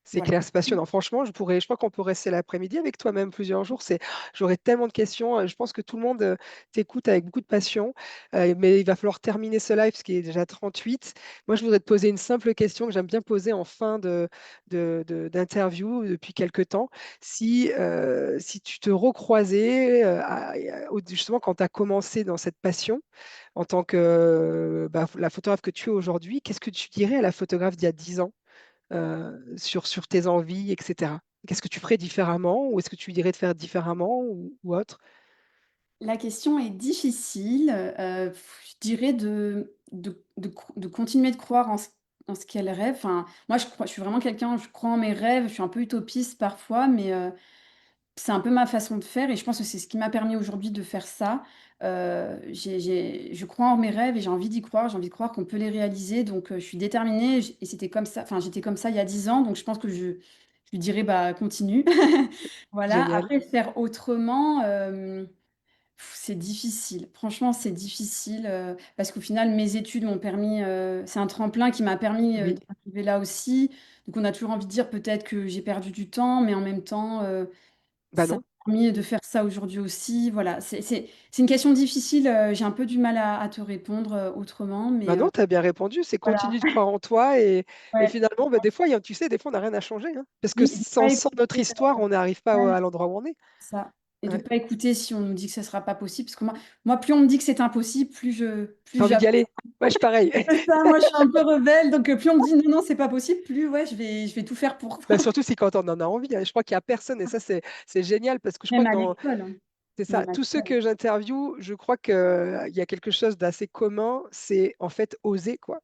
c'est voilà. clair, c'est passionnant. Franchement, je crois qu'on peut rester l'après-midi avec toi même plusieurs jours. J'aurais tellement de questions. Je pense que tout le monde t'écoute avec beaucoup de passion. Mais il va falloir terminer ce live, ce qui est déjà 38. Moi, je voudrais te poser une simple question que j'aime bien poser en fin d'interview depuis quelque temps. Si tu te recroisais, justement, quand tu as commencé dans cette passion, en tant que la photographe que tu es aujourd'hui, qu'est-ce que tu dirais à la photographe d'il y a 10 ans? Sur tes envies, etc. Qu'est-ce que tu ferais différemment ou est-ce que tu dirais de faire différemment ou autre? La question est difficile, je dirais de continuer de croire en ce qu'elle rêve. Enfin, moi je suis vraiment quelqu'un, je crois en mes rêves, je suis un peu utopiste parfois, mais c'est un peu ma façon de faire et je pense que c'est ce qui m'a permis aujourd'hui de faire ça. Je crois en mes rêves et j'ai envie d'y croire, j'ai envie de croire qu'on peut les réaliser donc je suis déterminée et c'était comme ça enfin j'étais comme ça il y a 10 ans donc je pense que je lui dirais: «Bah continue». Voilà, Génial. après faire autrement, c'est difficile. Franchement, c'est difficile, parce qu'au final mes études m'ont permis, c'est un tremplin qui m'a permis, Oui. d'arriver là aussi. Donc on a toujours envie de dire peut-être que j'ai perdu du temps, mais en même temps, Bah ça non. m'a permis de faire ça aujourd'hui aussi. Voilà, c'est une question difficile, j'ai un peu du mal à te répondre, autrement, Bah mais non, tu as bien répondu. C'est voilà, continue de croire en toi et ouais, finalement, bah, des fois, tu sais, des fois, on n'a rien à changer, hein, parce que oui, de pas sans notre écouter, histoire, on n'arrive pas ouais, à l'endroit où on est. ça et de Ouais. pas écouter si on nous dit que ça sera pas possible, parce que moi, plus on me dit que c'est impossible, Tu as plus envie d'y j'avance. aller. Ouais, je suis pareil. C'est ça, moi je suis un peu rebelle, donc plus on me dit: «Non, non, c'est pas possible», plus ouais, je vais tout faire pour. Bah, surtout si quand on en a envie, hein. Je crois qu'il n'y a personne, et ça, c'est génial parce que je crois Même que à dans l'école, hein, c'est ça. même à Tous ceux l'école. que j'interviewe, je crois qu'il y a quelque chose d'assez commun, c'est en fait oser, quoi.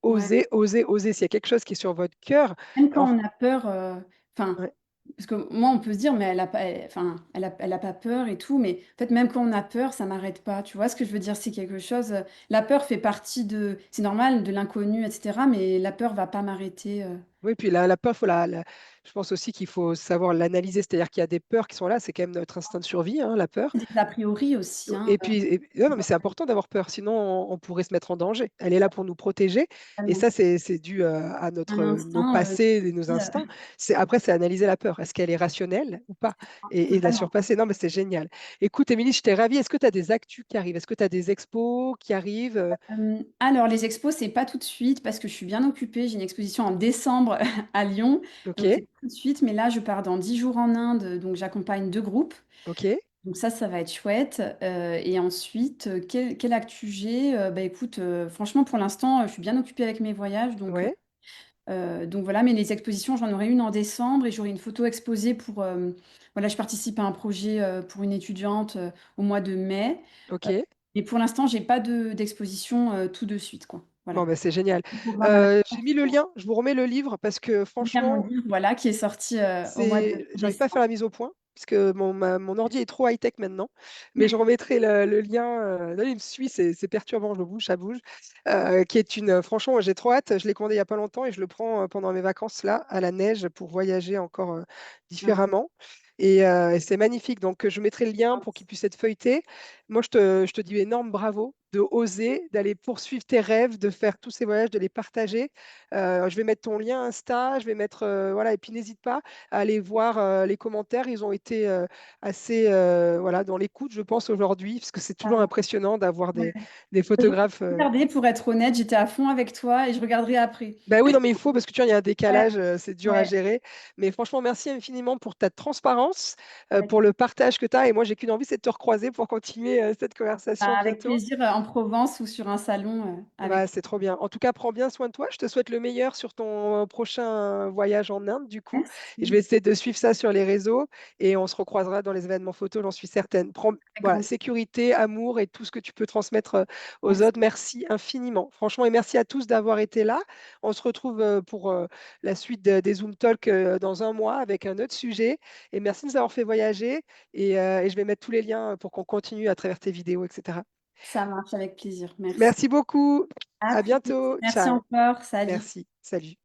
Ouais, Oser, oser, oser. S'il y a quelque chose qui est sur votre cœur, même quand en on a peur, enfin, ouais. parce que moi, on peut se dire: «Mais elle a pas enfin, elle a pas peur et tout», mais en fait, même quand on a peur, ça m'arrête pas. Tu vois ce que je veux dire? C'est quelque chose, la peur fait partie de c'est normal, de l'inconnu et cetera, mais la peur va pas m'arrêter, Oui, puis la peur, je pense aussi qu'il faut savoir l'analyser. C'est-à-dire qu'il y a des peurs qui sont là, c'est quand même notre instinct de survie, hein, la peur. des a priori aussi, hein, Et puis, non, non, mais c'est important d'avoir peur, sinon on pourrait se mettre en danger. Elle est là pour nous protéger, et totalement. ça, c'est dû à Un nos instinct, passés et nos qui, instincts. Après, c'est analyser la peur. Est-ce qu'elle est rationnelle ou pas? Et la totalement. surpasser. Non, mais c'est génial. Écoute, Émilie, je t'ai ravie. Est-ce que tu as des actus qui arrivent? Est-ce que tu as des expos qui arrivent? Alors les expos, c'est pas tout de suite parce que je suis bien occupée. J'ai une exposition en décembre à Lyon, Ok, donc c'est pas tout de suite, mais là, je pars dans 10 jours en Inde, donc j'accompagne 2 groupes. ok, Donc ça va être chouette, et ensuite, quelle actu j'ai? Bah, écoute, franchement, pour l'instant, je suis bien occupée avec mes voyages, ouais, donc voilà, mais les expositions, j'en aurai une en décembre et j'aurai une photo exposée pour, voilà, je participe à un projet, pour une étudiante, au mois de mai, ok. mais pour l'instant, j'ai pas d'exposition, tout de suite, quoi. Bon, Voilà. ben, c'est génial. Le programme à la J'ai mis le lien. Je vous remets le livre parce que il y a mon franchement, livre, voilà, qui est sorti, au mois de j'arrive pas à faire décembre. la mise au point, parce que mon ordi est trop high-tech maintenant. Mais je remettrai le lien. Là, il me suit, c'est perturbant, je bouge, ça bouge. Qui est franchement, j'ai trop hâte. Je l'ai commandé il y a pas longtemps et je le prends pendant mes vacances là, à la neige, pour voyager encore Ouais, différemment. Et c'est magnifique. Donc, je mettrai le lien pour qu'il puisse être feuilleté. Moi, je te dis énorme bravo. de oser, d'aller poursuivre tes rêves, de faire tous ces voyages, de les partager. Je vais mettre ton lien Insta, je vais mettre, voilà et puis n'hésite pas à aller voir, les commentaires. Ils ont été, assez, voilà, dans l'écoute, je pense, aujourd'hui, parce que c'est toujours Ah, impressionnant d'avoir ouais. des J'ai photographes, regardé pour être honnête, j'étais à fond avec toi et je regarderai après. bah, oui, non, mais il faut parce que tu vois, il y a un Ouais, décalage, c'est dur à ouais, gérer. Mais franchement, merci infiniment pour ta transparence, avec pour le partage que tu as et moi, j'ai qu'une envie, c'est de te recroiser pour continuer, cette conversation avec bientôt. plaisir, en Provence ou sur un salon, avec Bah, c'est trop bien. En tout cas, prends bien soin de toi. Je te souhaite le meilleur sur ton prochain voyage en Inde, du coup et je merci, vais essayer de suivre ça sur les réseaux et on se recroisera dans les événements photos, j'en suis certaine. Prends avec voilà, grand sécurité, amour et tout ce que tu peux transmettre, aux merci. autres. Merci infiniment. Franchement et merci à tous d'avoir été là. On se retrouve, pour, la suite de des Zoom Talk, dans un mois avec un autre sujet et merci de nous avoir fait voyager et je vais mettre tous les liens, pour qu'on continue à travers tes vidéos et cetera. Ça marche avec plaisir, merci. Merci beaucoup. À À plus. bientôt. Merci Ciao. encore, salut. Merci. Salut.